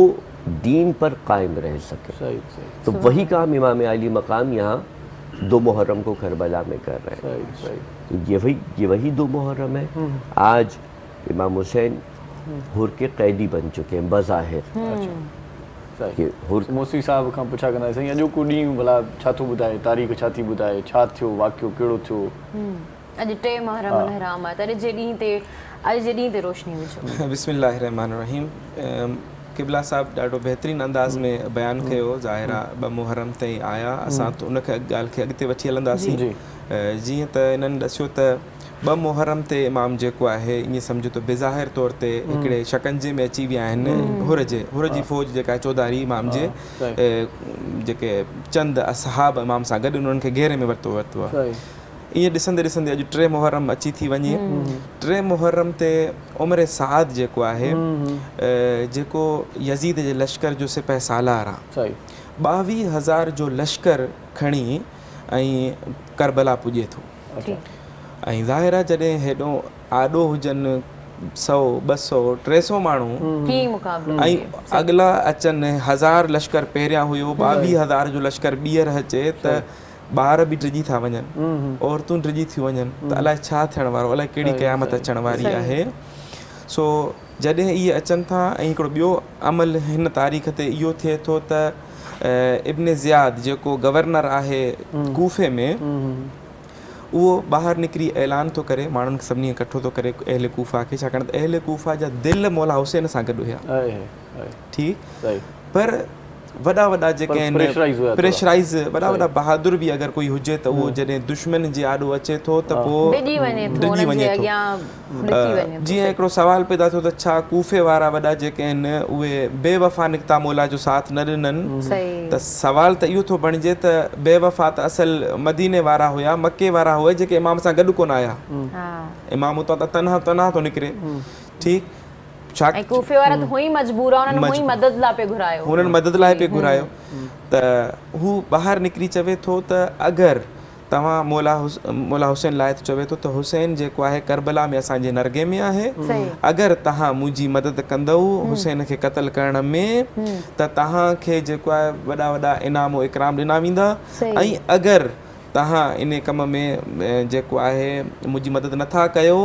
दीन पर कायम रह सके। तो वही काम इमाम आली मकाम यहाँ 2 मुहर्रम को करबला में कर रहे हैं। ये वही 2 मुहर्रम है। आज इमाम हुसैन हुर के कैदी बन चुके हैं बज़ाहिर। मोसी साहब खां पुछा कंदा साईं अॼो को ॾींहुं भला छा थो ॿुधाए, तारीख़ छा थी ॿुधाए, छा थियो, वाक़ियो कहिड़ो थियो? अॼु 3 मुहर्रम हराम आहे, अॼु जे ॾींहं ते रोशनी विझो। बिस्मिल्लाहिर्रहमानिर्रहीम। क़िबला साहब ॾाढो बहितरीन अंदाज़ में बयानु कयो। ज़ाहिरा 2 मुहर्रम ताईं आया, असां त उन ॻाल्हि खे अॻिते वठी हलंदासीं। जीअं त इन्हनि ॾसियो त 2 मुहर्रम ते इमाम जेको आहे ईअं सम्झो त बेज़ाहिर तौर ते हिकिड़े शकंजे में अची विया आहिनि। हुर जी फ़ौज जेका आहे चौधारी इमाम जे जेके चंद असहाब इमाम सां गॾु उन्हनि खे घेरे में वरितो आहे। ईअं ॾिसंदे ॾिसंदे अॼु 3 मुहर्रम अची थी वञे। 3 मुहर्रम ते उमिर साद जेको आहे, जेको यज़ीद जे लश्कर जो सिपह सालार आहे, 22,000 जो लश्कर खणी ऐं करबला पुॼे थो। ऐं ज़ाहिर आहे जॾहिं हेॾो आॾो हुजनि 100, 200, 300 माण्हू ऐं अॻिला अचनि 1000 लश्कर पहिरियां हुयो, 22,000 जो लश्कर ॿीहर अचे त ॿार बि डिॼी था वञनि, औरतूं डिॼी थियूं वञनि, त अलाए छा थियण वारो, अलाए कहिड़ी क़यामत अचण वारी आहे। सो जॾहिं इहे अचनि था ऐं हिकिड़ो ॿियो अमल हिन तारीख़ ते इहो थिए थो त इब्न ज़ियाद जेको गवर्नर आहे कूफ़े में, उहो ॿाहिरि निकिरी ऐलान थो करे, माण्हुनि खे सभिनी इकठो थो करे अहले कूफ़ा खे, छाकाणि त अहले कूफ़ा जा दिलि मौला हुसैन सां गॾु हुया। ठीकु, पर वॾा वॾा जेके आहिनि प्रेशराइज़ वॾा वॾा बहादुर बि अगरि कोई हुजे त उहो जॾहिं दुश्मन जे आॾो अचे थो त पोइ डिॼी वञे थो, डिॼी उन्हनि जे वञे थो। अॻियां ॾिसी वञे थो। जीअं हिकिड़ो सवाल पैदा थियो त छा कूफे वारा वॾा जेके आहिनि उहे बेवफ़ा निकिता मौला जो साथ न ॾिननि? सही। त सवाल त इहो थो बणिजे त बेवफ़ा त असल मदीने वारा हुया, मके वारा हुआ जेके इमाम सां गॾु कोन आया। इमाम उतां त तनहा तनहा थो निकिरे। ठीकु, छा ऐं कूफे वारा त हुई मजबूर आहे, उन्हनि हुई मदद लाइ पे घुरायो, हुननि मदद लाइ पे घुरायो। त हू ॿाहिरि निकिरी चवे थो त अगरि तव्हां मौला हुसैन लाइ चवे थो त हुसैन जेको आहे करबला में असांजे नरगे में आहे, अगरि तव्हां मुंहिंजी मदद कंदव हुसैन खे क़तल करण में त तव्हांखे जेको आहे वॾा वॾा इनाम इकराम ॾिना वेंदा। ऐं अगरि तव्हां इन कम में जेको आहे मुंहिंजी मदद नथा कयो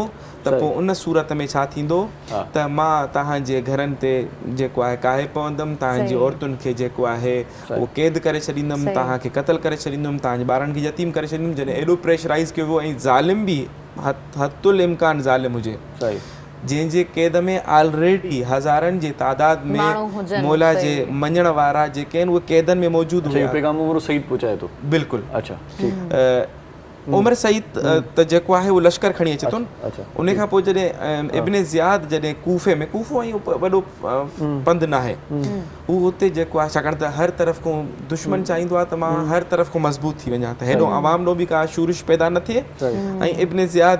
त पोइ उन सूरत में छा थींदो त मां तव्हांजे घरनि ते जेको आहे काहे पवंदमि, तव्हांजी औरतुनि खे जेको आहे उहो कैद करे छॾींदुमि, तव्हांखे क़तल करे छॾींदुमि, तव्हांजे ॿारनि खे यतीम करे छॾींदुमि। जॾहिं एॾो प्रेशराइज़ कयो वियो ऐं ज़ालिम बि हथुल इम्कान ज़ालिम हुजे, जंहिंजे कैद में ऑलरेडी हज़ारनि जे तादाद में मौला जे मञण वारा जेके आहिनि उहे कैदनि में मौजूदु हुआ। पैगाम उमर सईद पहुचाए थो। बिल्कुलु। अच्छा, उमर सईद त जेको आहे उहो लश्कर खणी अचे थो न। उन खां पोइ जॾहिं इब्न ज़ियाद जॾहिं कूफे में, कूफो ऐं वॾो पंधु न आहे, हू हुते जेको आहे छाकाणि त हर तरफ़ खां दुश्मन चाहींदो आहे त मां हर तरफ़ खां मज़बूत थी वञा त हेॾो आवाम ॾों बि का शूरिश पैदा न थिए। ऐं इब्न ज़ियाद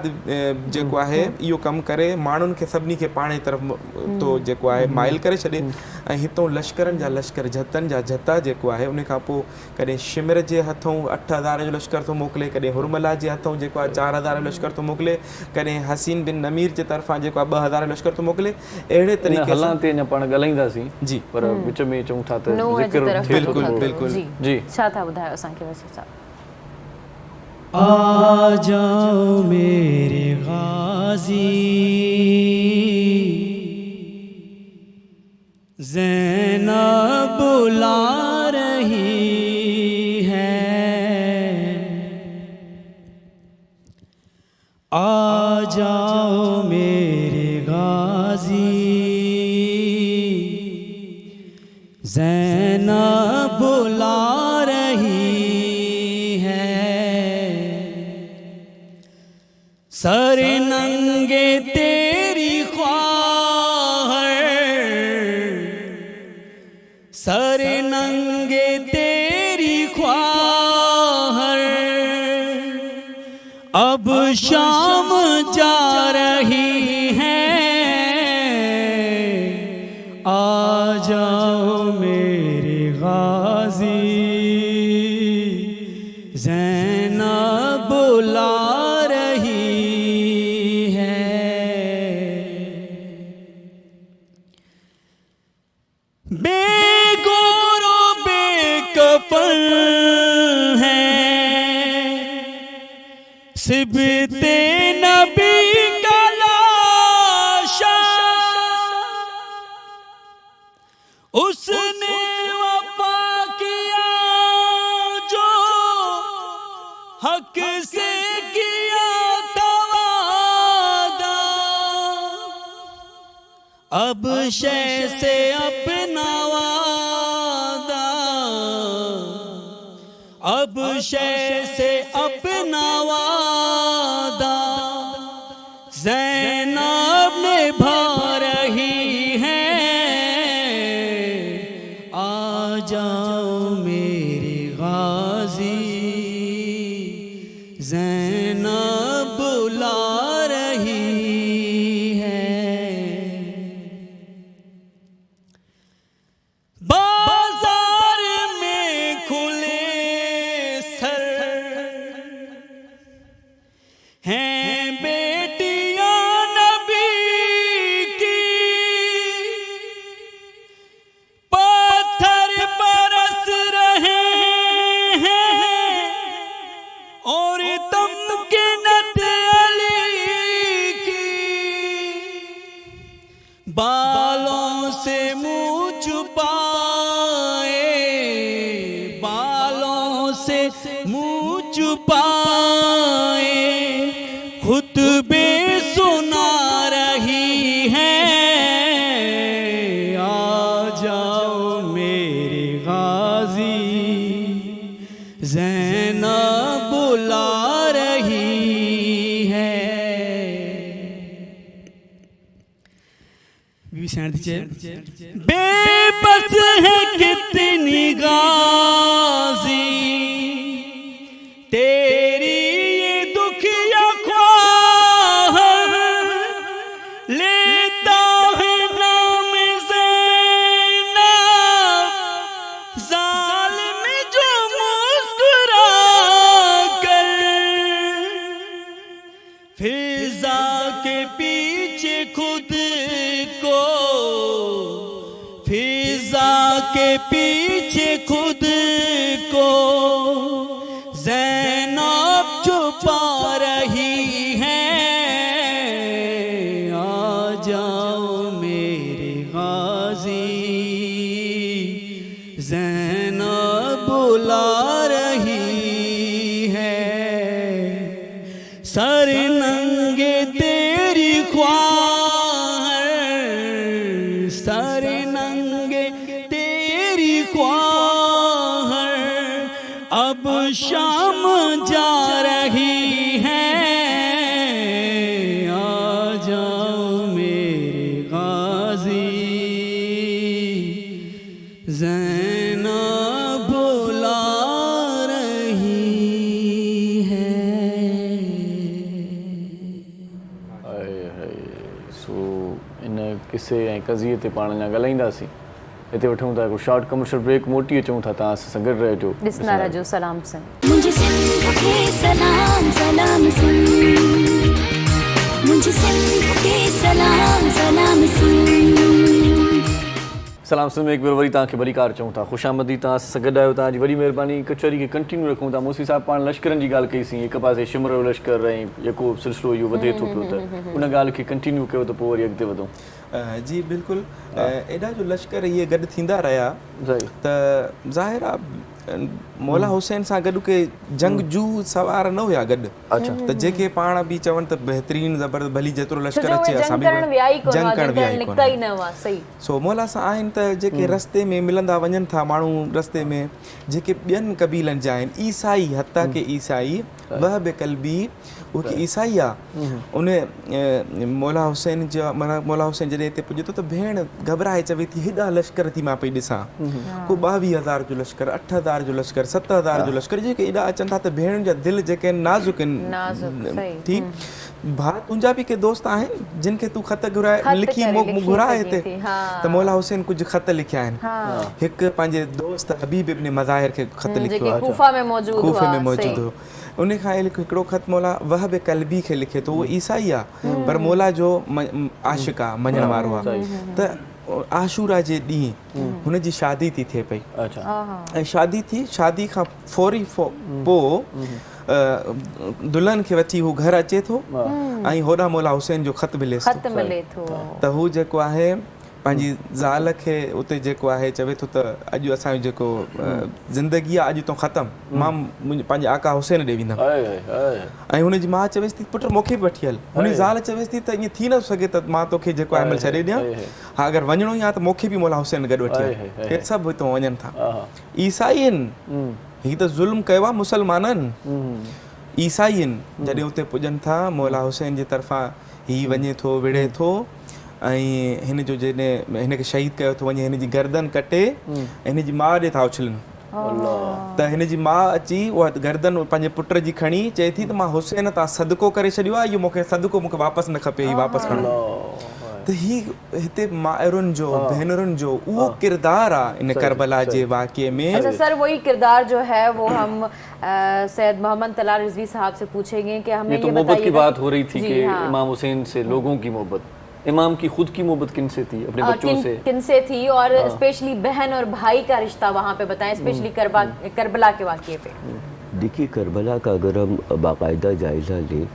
जेको आहे इहो कमु करे माण्हुनि खे सभिनी खे पाणे तरफ़ तो जेको आहे माइल करे छॾे। ऐं हितां लश्करनि जा लश्कर, जथनि जा जथा जेको आहे उन खां पोइ कॾहिं शिमर जे हथों 8000 जो लश्कर थो मोकिले, कॾहिं हुरमला जे हथों जेको आहे 4000 जो लश्कर थो मोकिले, कॾहिं हसीन बिन नमीर जे तरफ़ां जेको आहे 2000 जो लश्कर थो मोकिले। अहिड़े तरीक़े सां ते अञा पाण ॻाल्हाईंदासीं जी, पर विच में चऊं था त बिल्कुलु बिल्कुलु जी छा था ॿुधायो असांखे वैसे साहब? आ जाओ मेरे गाजी ज़ैनब बुला रही है, आ जाओ मेरे गाजी ज़ैनब बुला रही है, सर नंगे तेरी ख्वाहर, सर नंगे तेरी ख्वाहर, अब शाम जा रही है, आ जाओ मेरे गाजी ज़ैनब बुला रही है। बेगोरो बेकफन है सिबते नबी का लाशा, उसने वफा किया जो हक से किया था वादा, अब शय से अपना वादा, अब शय से अपना वादा ज़ैनब निभा रही है, आ जाओ मेरे गाजी ज़ैनब बुला रही है। बाजार में खुले सर हैं बेटियां नबी की, पत्थर बरस रहे हैं और तुम के नटली की, बालों से मुँह छुपाए, बालों से मुँह छुपाए, खुतबे सुना रही है, आ जाओ मेरे गाजी बेबस है कितनी गाजी तेरी ये दुखिया ख्वाह लेता है नाम ज़ैनब ज़ालिम जो मुस्कुरा कर फिजा के पीछे खुद को फिजा के पीछे खुद को ज़ैनब छुपा रही है आ जाओ मेरे गाजी ज़ैनब बुला रही है सर नंगे तेरी ख्वाह सर नंगे तेरी ख्वाह अब शाम जा रही है आ जाओ मेरे गाजी ज़ैनब बुला रही है सो इन किसे ऐं कज़िए ते पाण अञा ॻाल्हाईंदासीं हिते वठूं था हिकु शॉर्ट कमर्शियल ब्रेक मोटी अचूं था तव्हां सां गॾु रहिजो ॾिसंदा रहिजो सलाम सिंह मुझे सिंध के सलाम सलाम सिंह मुझे सिंध के सलाम सलाम सिंह सलाम सिंह में हिकु भेरो वरी तव्हांखे वरी कार चऊं था ख़ुशि आमदी तव्हां सां गॾु आहियो तव्हांजी वॾी महिरबानी कचहरी खे कंटिन्यू रखूं था मूसी साहिबु पाण लश्करनि जी ॻाल्हि कईसीं हिकु पासे शिमर जो लश्कर ऐं जेको सिलसिलो इहो वधे थो पियो त उन ॻाल्हि खे कंटिन्यू कयो त पोइ वरी अॻिते वधूं जी बिल्कुलु एॾा जो लश्कर इहे गॾु थींदा रहिया सही त ज़ाहिर आहे मौला हुसैन सां गॾु के जंगजू सवार न हुया गॾु अच्छा त जेके पाण बि चवनि त बहितरीनु ज़बरदस्त भली जेतिरो लश्कर छोजो अचे उहे असां जंग करण विया ई कोन जंग हुआ, करण जंग विया करण ई निकिता कोन ई न हुआ सही सो मौला सां आहिनि त जेके रस्ते में मिलंदा वञनि था माण्हू रस्ते में जेके ॿियनि क़बीलनि जा आहिनि ईसाई हता के ईसाई वह बि कल्बी उहे ईसाई आहे उन मौला हुसैन जा माना मौला हुसैन जॾहिं हिते पुॼे थो त भेण घबराए चवे थी हेॾा लश्कर थी मां पई ॾिसां को 22,000 जो लश्कर 8,000 जो लश्कर 7,000 जो लश्कर जेके एॾा अचनि था त भेणुनि जा दिलि जेके आहिनि नाज़ुक आहिनि ठीक भाउ तुंहिंजा बि के दोस्त आहिनि जिन खे तूं ख़त घुराए लिखी घुराए हिते त मौला हुसैन कुझु ख़त लिखिया आहिनि हिकु पंहिंजे दोस्त हबीब इब्न मज़ाहिर खे ख़त लिखियो आहे कूफा में मौजूद हो उन खां हिकिड़ो ख़त मौला वहब कल्बी खे लिखे थो उहो ईसाई आहे पर मौला जो आशिक़ आहे मञण वारो आहे त आशूरा जे ॾींहुं हुनजी शादी थी थिए पई ऐं शादी खां फौरी पोइ दुल्हन खे वठी हू घर अचे थो ऐं होॾां मौला हुसैन जो ख़त मिलेसि थो त हू जेको आहे पंहिंजी ज़ाल खे उते जेको आहे चवे थो त अॼु असांजो जेको ज़िंदगी आहे अॼु तो ख़तमु मां पंहिंजे आका हुसैन ॾे वेंदमि ऐं हुनजी माउ चवेसि थी पुटु मूंखे बि वठी हल हुनजी ज़ाल चवेसि थी त ईअं थी न सघे त मां तोखे जेको आहे छॾे ॾियां हा अगरि वञिणो ई आहे त मूंखे बि मौला हुसैन गॾु वठी हल हे सभु हितां वञनि था ईसाई आहिनि हीअ त ज़ुल्म कयो आहे मुसलमाननि ईसाई आहिनि जॾहिं उते पुॼनि था मौला हुसैन जे तरफ़ां हीउ वञे थो विढ़े थो ऐं हिन जो जॾहिं हिन खे शहीद कयो थो वञे हिन जी गर्दन कटे हिन जी माउ ॾे था उछलनि त हिन जी माउ अची उहा गर्दन पंहिंजे पुट जी खणी चए थी त मां हुसैन तां सदको करे छॾियो आहे इहो मूंखे सदको मूंखे वापसि न खपे हीउ वापसि खणो त हीउ हिते माइरुनि जो भेनरुनि जो उहो किरदारु आहे इन करबला जे वाक़े में अच्छा सर वही किरदार जो है वो हम सैयद मोहम्मद तलाल रिजवी साहब से पूछेंगे कि हमें ये तो मोहब्बत की बात हो रही थी कि इमाम हुसैन से लोगों की मोहब्बत इमाम की खुद की मोहब्बत किन से थी अपने बच्चों से किन से थी और स्पेशली बहन और भाई का रिश्ता वहाँ पे बताएं स्पेशली करबला के वाक़े पे देखिए करबला का अगर हम बाकायदा जायज़ा लें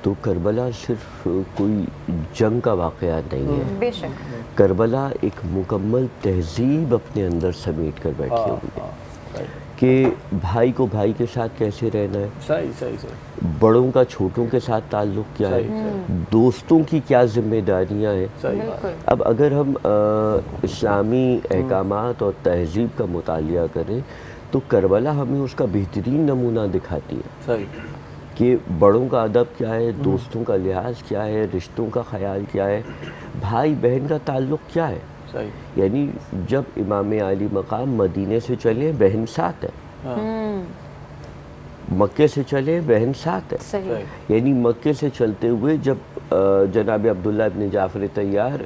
तो करबला सिर्फ कोई जंग का वाक़या नहीं है बेशक करबला एक मुकम्मल तहज़ीब अपने अंदर समेट कर बैठी हुई है कि भाई को भाई के साथ कैसे रहना है सही बड़ों का छोटों के साथ ताल्लुक़ क्या है दोस्तों की क्या जिम्मेदारियां हैं अब अगर हम इस्लामी अहकामात और तहज़ीब का मुतालिया करें तो करबला हमें उसका बेहतरीन नमूना दिखाती है کہ بڑوں کا ادب کیا ہے, دوستوں کا لحاظ کیا ہے, رشتوں کا خیال کیا ہے, بھائی بہن کا تعلق کیا ہے. یعنی جب امام عالی مقام مدینے سے چلے بہن ساتھ ہے, مکے سے چلے بہن ساتھ ہے. یعنی مکے سے چلتے ہوئے جب جناب عبداللہ ابن جعفر طیار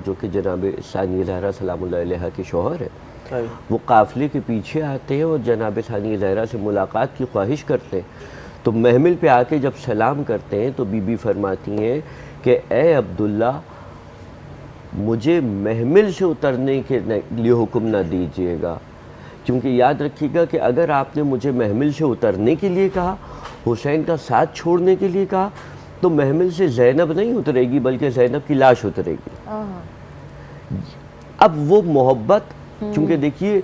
جو کہ جناب ثانیہ زہرا سلام اللہ علیہا کے شوہر ہے, وہ قافلے کے پیچھے آتے ہیں اور جناب ثانیہ زہرا سے ملاقات کی خواہش کرتے ہیں. تو محمل پہ آ کے جب سلام کرتے ہیں تو بی بی فرماتی ہیں کہ اے عبداللہ مجھے محمل سے اترنے کے لیے حکم نہ دیجیے گا, کیونکہ یاد رکھیے گا کہ اگر آپ نے مجھے محمل سے اترنے کے لیے کہا, حسین کا ساتھ چھوڑنے کے لیے کہا, تو محمل سے زینب نہیں اترے گی بلکہ زینب کی لاش اترے گی. اب وہ محبت, کیونکہ دیکھیے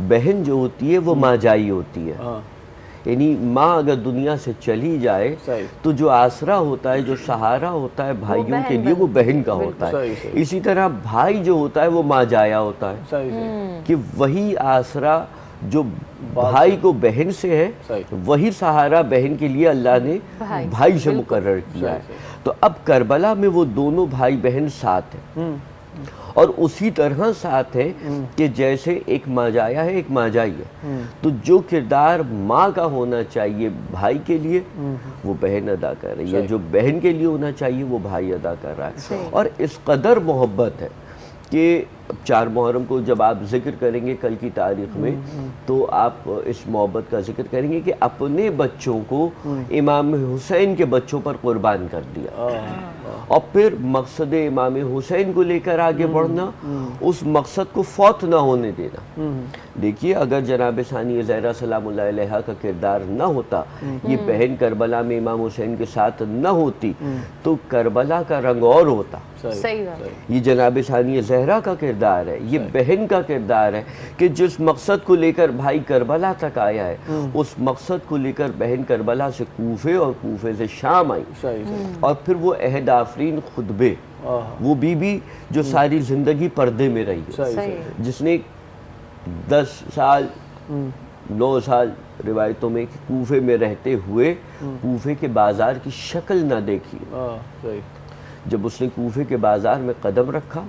بہن جو ہوتی ہے وہ ماں جائی ہوتی ہے, یعنی ماں اگر دنیا سے چلی جائے تو جو آسرا ہوتا ہے, جو سہارا ہوتا ہے بھائیوں کے لیے, وہ بہن کا ہوتا ہے. اسی طرح بھائی جو ہوتا ہے وہ ماں جایا ہوتا ہے, کہ وہی آسرا جو بھائی کو بہن سے ہے وہی سہارا بہن کے لیے اللہ نے بھائی سے مقرر کیا ہے. تو اب کربلا میں وہ دونوں بھائی بہن ساتھ ہیں, اور اسی طرح ساتھ ہے کہ جیسے ایک ماں جایا ہے ایک ماں جائی ہے. تو جو کردار ماں کا ہونا چاہیے بھائی کے لیے وہ بہن ادا کر رہی ہے, جو بہن کے لیے ہونا چاہیے وہ بھائی ادا کر رہا ہے. اور اس قدر محبت ہے کہ 4 محرم کو جب آپ ذکر کریں گے کل کی تاریخ میں, تو آپ اس محبت کا ذکر کریں گے کہ اپنے بچوں کو امام حسین کے بچوں پر قربان کر دیا, اور پھر مقصد امام حسین کو لے کر آگے بڑھنا, اس مقصد کو فوت نہ ہونے دینا. دیکھیے اگر جناب ثانیہ زہرا سلام اللہ علیہا کا کردار نہ ہوتا, یہ بہن کربلا میں امام حسین کے ساتھ نہ ہوتی, تو کربلا کا رنگ اور ہوتا. یہ جناب ثانیہ زہرا کا کردار ہے, یہ بہن کا کردار ہے کہ جس مقصد کو لے کر بھائی کربلا تک آیا ہے, اس مقصد کو لے کر بہن کربلا سے کوفے اور کوفے سے شام آئی. اور پھر وہ عہد آفرین خطبے, وہ بی بی جو ساری زندگی پردے میں رہی ہے, جس نے 10 سال 9 سال روایتوں میں کوفے میں رہتے ہوئے کوفے کے بازار کی شکل نہ دیکھی. جب اس نے کوفے کے بازار میں قدم رکھا,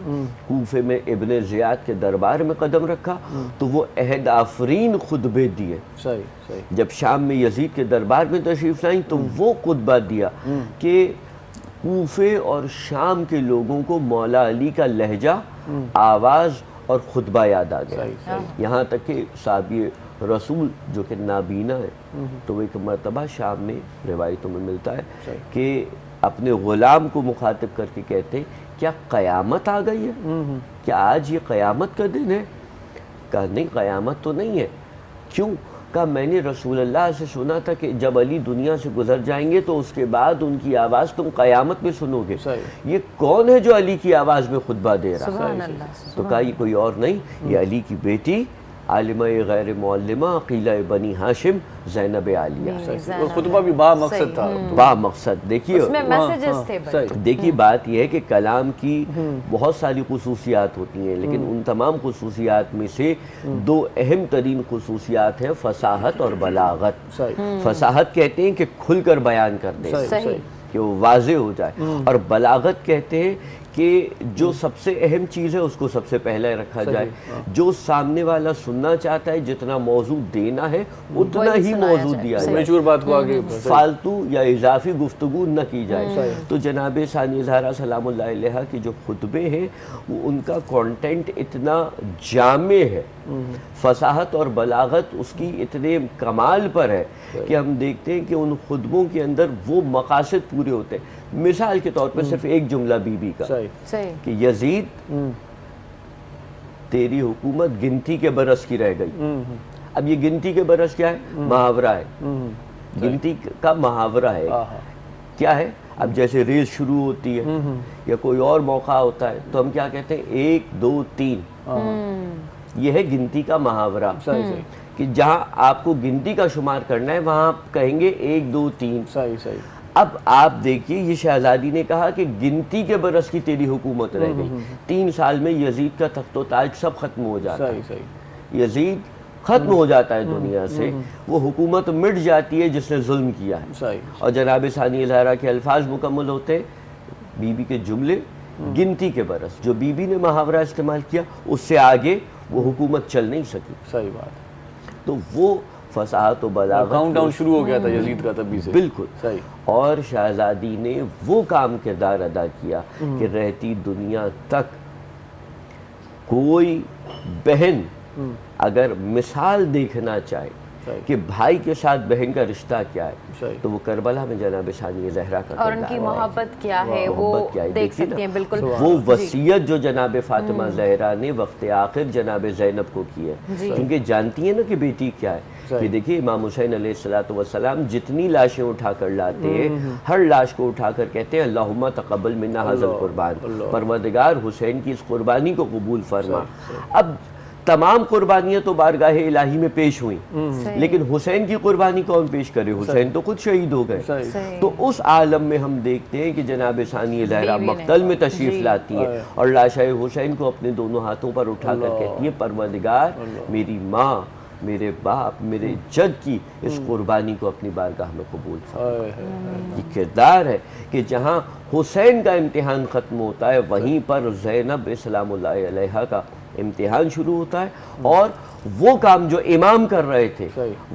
کوفے میں ابن زیاد کے دربار میں قدم رکھا, تو وہ عہد آفرین خطبے دیے. جب شام میں یزید کے دربار میں تشریف لائیں تو وہ خطبہ دیا کہ کوفے اور شام کے لوگوں کو مولا علی کا لہجہ, آواز اور خطبہ یاد آ گیا. یہاں تک کہ صحابی رسول جو کہ نابینا ہے, تو وہ ایک مرتبہ شام میں روایتوں میں ملتا ہے کہ اپنے غلام کو مخاطب کر کے کہتے ہیں کیا قیامت آ گئی ہے, کیا آج یہ قیامت کا دن ہے؟ کہا نہیں قیامت تو نہیں ہے. کیوں؟ کہا میں نے رسول اللہ سے سنا تھا کہ جب علی دنیا سے گزر جائیں گے تو اس کے بعد ان کی آواز تم قیامت میں سنو گے. یہ کون ہے جو علی کی آواز میں خطبہ دے رہا ہے؟ تو کہا یہ کوئی اور نہیں, یہ علی کی بیٹی عالمہ غیر معلمہ قیلہ بنی ہاشم زینب عالیہ. وہ خطبہ بھی با مقصد تھا, با مقصد. دیکھیے اس میں میسیجز تھے. دیکھیے بات یہ ہے کہ کلام کی بہت ساری خصوصیات ہوتی ہیں, لیکن ان تمام خصوصیات میں سے 2 اہم ترین خصوصیات ہیں فصاحت اور بلاغت. فصاحت کہتے ہیں کہ کھل کر بیان کر دیں کہ وہ واضح ہو جائے, اور بلاغت کہتے ہیں کہ جو سب سے اہم چیز ہے اس کو سب سے پہلے رکھا جائے, جو سامنے والا سننا چاہتا ہے جتنا موضوع دینا ہے اتنا ہی موضوع دیا جائے, فالتو یا اضافی گفتگو نہ کی جائے. تو جناب ثانیہ زہرا سلام اللہ علیہا کے جو خطبے ہیں وہ ان کا کانٹینٹ اتنا جامع ہے, فصاحت اور بلاغت اس کی اتنے کمال پر ہے کہ ہم دیکھتے ہیں کہ ان خطبوں کے اندر وہ مقاصد پورے ہوتے ہیں. مثال کے طور پر صرف ایک جملہ بی بی کا کہ یزید تیری حکومت گنتی کے برس کی رہ گئی. اب یہ گنتی کے برس کیا ہے؟ محاورہ ہے, گنتی کا محاورہ ہے. کیا ہے؟ اب جیسے ریس شروع ہوتی ہے یا کوئی اور موقع ہوتا ہے تو ہم کیا کہتے ہیں 1 2 3, یہ ہے گنتی کا محاورہ. کہ جہاں آپ کو گنتی کا شمار کرنا ہے وہاں آپ کہیں گے 1 2 3. اب آپ دیکھیے یہ شہزادی نے کہا کہ گنتی کے برس کی تیری حکومت رہ گئی, 3 سال میں یزید کا تخت و تاج سب ختم ہو جاتا ہے. یزید ختم ہو جاتا ہے دنیا سے، وہ حکومت مٹ جاتی ہے جس نے ظلم کیا ہے. صحیح. اور جناب ثانی زہرا کے الفاظ مکمل ہوتے ہیں، بی بی کے جملے گنتی کے برس، جو بی بی نے محاورہ استعمال کیا اس سے آگے وہ حکومت چل نہیں سکی. صحیح بات. تو وہ فصاحت و بلاغت کاؤنٹ ڈاؤن شروع ہو گیا تھا یزید کا تبھی سے. بالکل. صحیح. اور شہزادی نے وہ کام کردار ادا کیا کہ رہتی دنیا تک کوئی بہن اگر مثال دیکھنا چاہے کہ بھائی کے ساتھ بہن کا رشتہ کیا ہے تو وہ کربلا میں جناب ثانی زہرا کا اور ان کی محبت کیا ہے وہ دیکھ سکتے ہیں. بالکل. وہ وصیت جو جناب فاطمہ زہرا نے وقت آخر جناب زینب کو کی ہے، کیونکہ جانتی ہیں نا کہ بیٹی کیا ہے. کہ دیکھیے امام حسین علیہ السلام جتنی لاشیں اٹھا کر لاتے ہیں، ہر لاش کو اٹھا کر کہتے ہیں اللہم تقبل منا ھذا القربان، پروردگار حسین کی اس قربانی کو قبول فرما. اب تمام قربانیاں تو بارگاہ الہی میں پیش ہوئیں، لیکن حسین کی قربانی کون پیش کرے؟ حسین تو خود شہید ہو گئے. تو اس عالم میں ہم دیکھتے ہیں کہ جناب ثانی زہرا مقتل میں تشریف لاتی ہے اور لاشہ حسین کو اپنے دونوں ہاتھوں پر اٹھا کر کہتی ہے پروردگار میری ماں، میرے باپ، میرے جد کی اس قربانی کو اپنی بارگاہ میں قبول فرما. یہ کردار ہے کہ جہاں حسین کا امتحان ختم ہوتا ہے وہیں پر زینب سلام اللہ علیہا کا امتحان شروع ہوتا ہے. اور وہ کام جو امام کر رہے تھے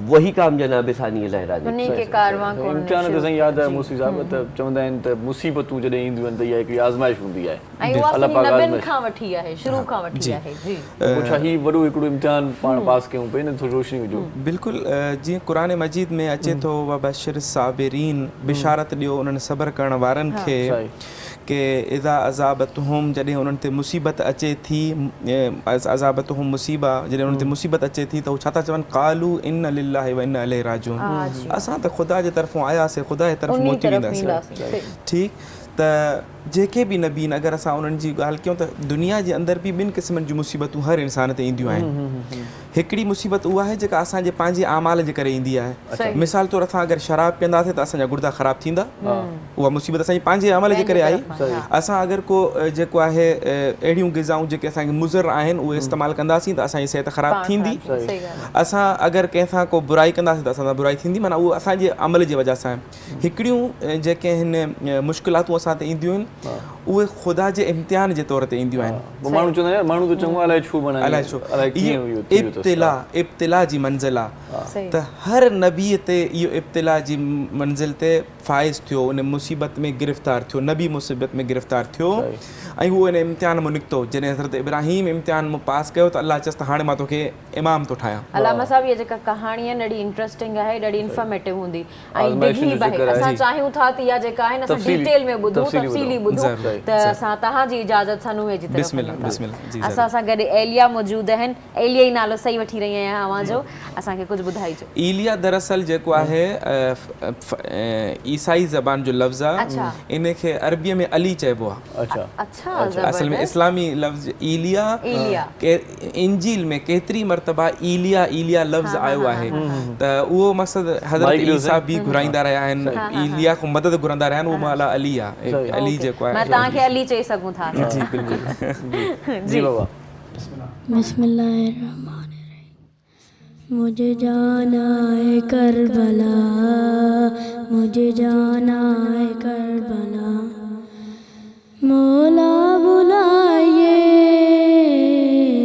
وہی کام جناب ثانی زہرا نے انہی کے کارواں کو امتحان تے سائیں یاد ہے موسی صاحب تے چوندا ہیں تے مصیبتوں جڑے ایندیوں تے یہ کوئی آزمائش ہوندی ہے. اللہ پاک نبن کھا وٹھی ہے، شروع کھا وٹھی ہے. جی کچھ ہی وڈو ہکڑو امتحان پان پاس کیوں پے نے تو روشنی جو بالکل جی قرآن مجید میں اچے تو وبشر الصابرین، بشارت ڈیو انہن صبر کرن وارن کے کہ اذا عذابتہم جڑے انہن تے مصیبت اچے تھی، عذابتہم مصیبہ جڑے انہن تے مصیبت اچے تھی تو چھا تا چون قالو ان للہ و انا الیہ راجعون، اساں تے خدا جے طرفوں آیا سے خدا جے طرف موٹی ویندا. ٹھیک. त जेके बि नबी आहिनि अगरि असां उन्हनि जी ॻाल्हि कयूं त दुनिया जे अंदरि बि ॿिनि क़िस्मनि जूं मुसीबतूं हर इंसान ते ईंदियूं आहिनि. हिकिड़ी मुसीबत उहा आहे जेका असांजे पंहिंजे आमाल जे करे ईंदी आहे. मिसाल तौरु असां अगरि शराब पीअंदासीं त असांजा गुर्दा ख़राबु थींदा, उहा मुसीबत असांजे पंहिंजे अमल जे करे आई. असां अगरि को जेको आहे अहिड़ियूं ग़िज़ाऊं जेके असांखे मुज़र आहिनि उहे इस्तेमालु कंदासीं त असांजी सिहत ख़राबु थींदी. असां अगरि कंहिंसां को बुराई कंदासीं त असां सां बुराई थींदी. माना उहो असांजे अमल जे वजह सां. हिकिड़ियूं जेके हिन मुश्किलातूं असां ते ईंदियूं आहिनि उहे ख़ुदा जे इम्तिहान जे तौर ते ईंदियूं आहिनि. माण्हू चवंदा आहिनि माण्हू त चङो अलाए छो बणायो, अलाए छो. इब्तिला जी मंज़िल आहे त हर नबीअ ते इहो इब्तिला जी मंज़िल ते फ़ाइज़ थियो, उन मुसीबत में गिरफ़्तार थियो, नबी मुसीबत में गिरफ़्तार थियो ऐं उहो इन इम्तिहान मां निकितो. जॾहिं हज़रत इब्राहिम इम्तिहान मां पास कयो त अलाह चयसि त हाणे मां तोखे इमाम थो ठाहियां. अलामा साहब इहा जेका कहाणी आहे ॾाढी इंट्रस्टिंग आहे, ॾाढी इंफॉर्मेटिव हूंदी ऐं डिघी बि आहे. असां चाहियूं था त इहा जेका आहे न असां डिटेल में ॿुधूं, तफ़सीली ॿुधूं त असां तव्हांजी इजाज़त सां नूहे जी तरफ़ वञूं. असां सां गॾु एलिया मौजूदु आहिनि. एलिया ई नालो सही वठी रही आहियां अवां जो, असांखे कुझु ॿुधाइजो. एलिया दरअसल जेको आहे ईसाई ज़बान जो लफ़्ज़ आहे, इन खे अरबीअ में अली चइबो आहे. असल में इस्लामी लफ़्ज़ ईलिया इंजील में केतिरी मरतबा ईलिया ईलिया लफ़्ज़ आयो आहे त उहो मक़सदु हज़रत ईसा बि घुराईंदा रहिया आहिनि, ईलिया खां मदद घुरंदा रहिया आहिनि. उहो माला अली आहे. अली जेको आहे तव्हांखे अली चई सघूं था. जी बिल्कुलु. जी बाबा. बिस्मिल्लाहिर्रहमानिर्रहीम. मुझे जाना है करबला, मुझे जाना है करबला, मौला बुलाइए,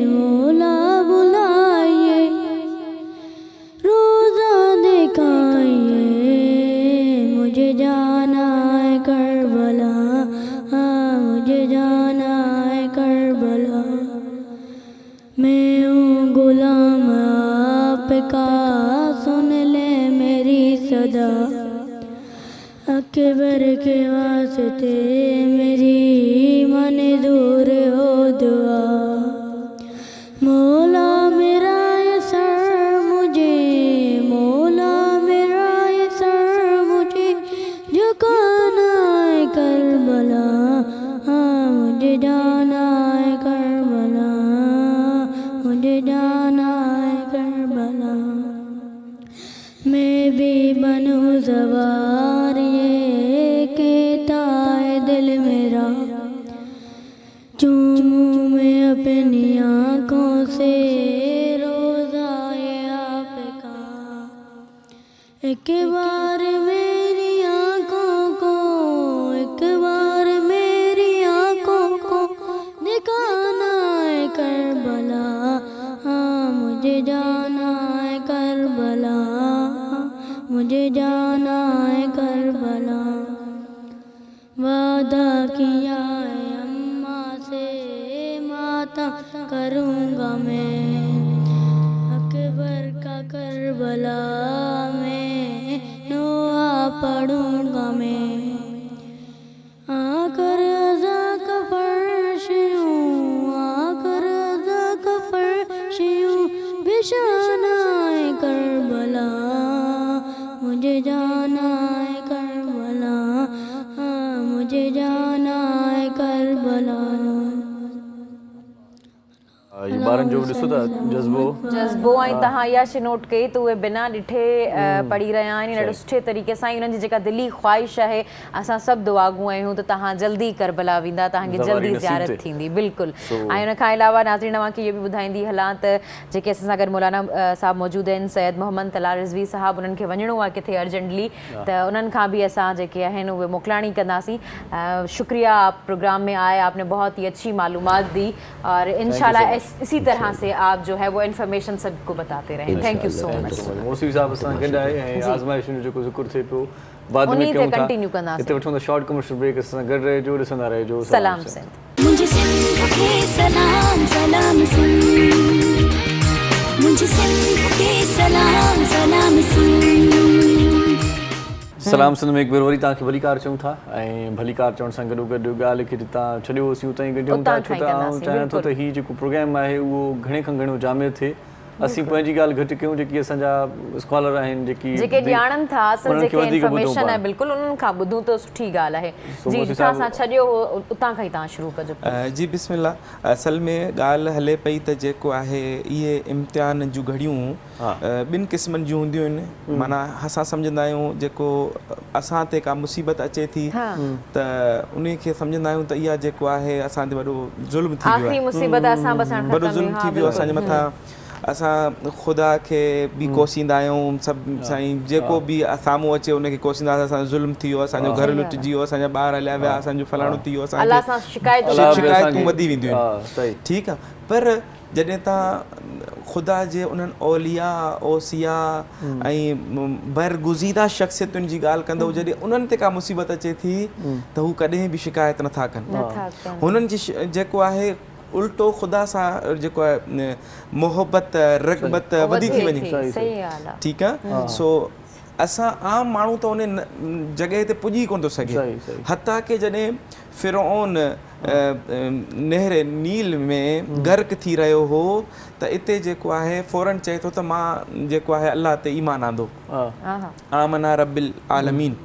मौला बुलाइए, रोज़ा दिखाइए, मुझे जाना है करबला, हाँ मुझे जाना है करबला. मैं हूँ गुलाम आपका, सुन ले मेरी सदा, अकबर के वास्ते मेरी मंजूर हो दुआ. मौला मेरा ये सर मुझे, मौला मेरा ये सर मुझे झुकाना है करबला, हाँ मुझे जाना है करबला, मुझे जाना है करबला. मैं भी बनूं सवार ये कहता है दिल مجھے جانا ہے کربلا وعدہ کیا ہے اماں سے ماتم کروں گا میں اکبر کا کربلا میں نوحہ پڑھوں گا میں آ کر رضا کا فرش یوں آ کر رضا کا فرش یوں بچھانا ہے کربلا مجھے جانا ہے کربلا مجھے جانا ہے کربلا یہ ॿारनि जो ॾिसो था जज़्बो ऐं तव्हां इहा शइ नोट कई त उहे बिना ॾिठे पढ़ी रहिया आहिनि ॾाढो सुठे तरीक़े सां उन्हनि जी जेका दिली ख़्वाहिश आहे असां सभु दुआगू आहियूं त तव्हां जल्दी करबला वेंदा तव्हांखे जल्दी ज़ियारत थींदी बिल्कुलु ऐं हुन खां अलावा नाज़रीन तव्हांखे इहो बि ॿुधाईंदी हलां त जेके असां सां गॾु मौलाना साहिबु मौजूदु आहिनि सैयद मोहम्मद तलाल रिज़वी साहिबु उन्हनि खे वञिणो आहे किथे अर्जेंटली त उन्हनि खां बि असां जेके आहिनि उहे मोकिलाणी कंदासीं शुक्रिया आप प्रोग्राम में आए आपने बहुत ही अच्छी मालूमात दी और इंशाल्लाह इसी तरह से आप जो है वो इन्फॉर्मेशन सबको बताते रहें थैंक यू सो मच मौसी साहब असां गॾु आहे ऐं आज़माइशुनि जो जेको ज़िक्र थिए पियो बाद में उन्हीं ते कयूं था कंटिन्यू कंदासीं हिते वठूं था शॉर्ट कमर्शियल ब्रेक असां गॾु रहिजो ॾिसंदा रहिजो सलाम सिंध मुझे सिंध के सलाम सलाम सिंध मुझे सिंध के सलाम सलाम सिंध सलाम सिंध में हिकु भेरो वरी तव्हांखे भली कार चऊं था ऐं भली कार चवण सां गॾो गॾु ॻाल्हि खे तव्हां छॾियो होसीं उतां ई गॾियूं था छो त आउं चाहियां थो त हीउ जेको प्रोग्राम आहे उहो घणे खां घणो जामे थिए असीं पंहिंजी ॻाल्हि घटि कयूं जेकी असांजा स्कॉलर आहिनि जेके ॼाणनि था असल जेके इंफॉर्मेशन आहे बिल्कुलु उन्हनि खां ॿुधूं त सुठी ॻाल्हि आहे जी जितां असां छॾियो उतां खां ई तव्हां शुरू कजो जी बिस्मिल्लाह असल में ॻाल्हि हले पई त जेको आहे इहे इम्तिहान जूं घड़ियूं ॿिनि क़िस्मनि जूं हूंदियूं आहिनि माना असां सम्झंदा आहियूं जेको असां ते का मुसीबत अचे थी त उन खे सम्झंदा आहियूं त इहा जेको आहे असां ते वॾो ज़ुल्म थी वियो वॾो ज़ुल्म थी वियो असांजे मथां असां ख़ुदा खे बि कोसींदा आहियूं सभु साईं जेको बि साम्हूं अचे उनखे कोसींदासीं असांजो ज़ुल्म थी वियो असांजो घर लुटिजी वियो असांजा ॿार हलिया विया असांजो फलाणो थी वियो असांखे शिकायतूं वधी वेंदियूं आहिनि ठीकु आहे पर जॾहिं तव्हां ख़ुदा जे उन्हनि औलिया ओसिया ऐं बरगुज़ीदा शख़्सियतुनि जी ॻाल्हि कंदव जॾहिं उन्हनि ते का मुसीबत अचे थी त हू कॾहिं बि शिकायत नथा कनि हुननि जी जेको आहे उल्टो ख़ुदा सां जेको आहे मोहबत रग़बत वधी थी वञे ठीकु आहे सो असां आम माण्हू त उन जॻह ते पुॼी कोन थो सघे हता की जॾहिं फ़िरऔन नहर नील में गर्क थी रहियो हो त इते जेको आहे फ़ौरन चए थो त मां जेको आहे अल्लाह ते ईमान आंदो आमना रब्बिल आलमीन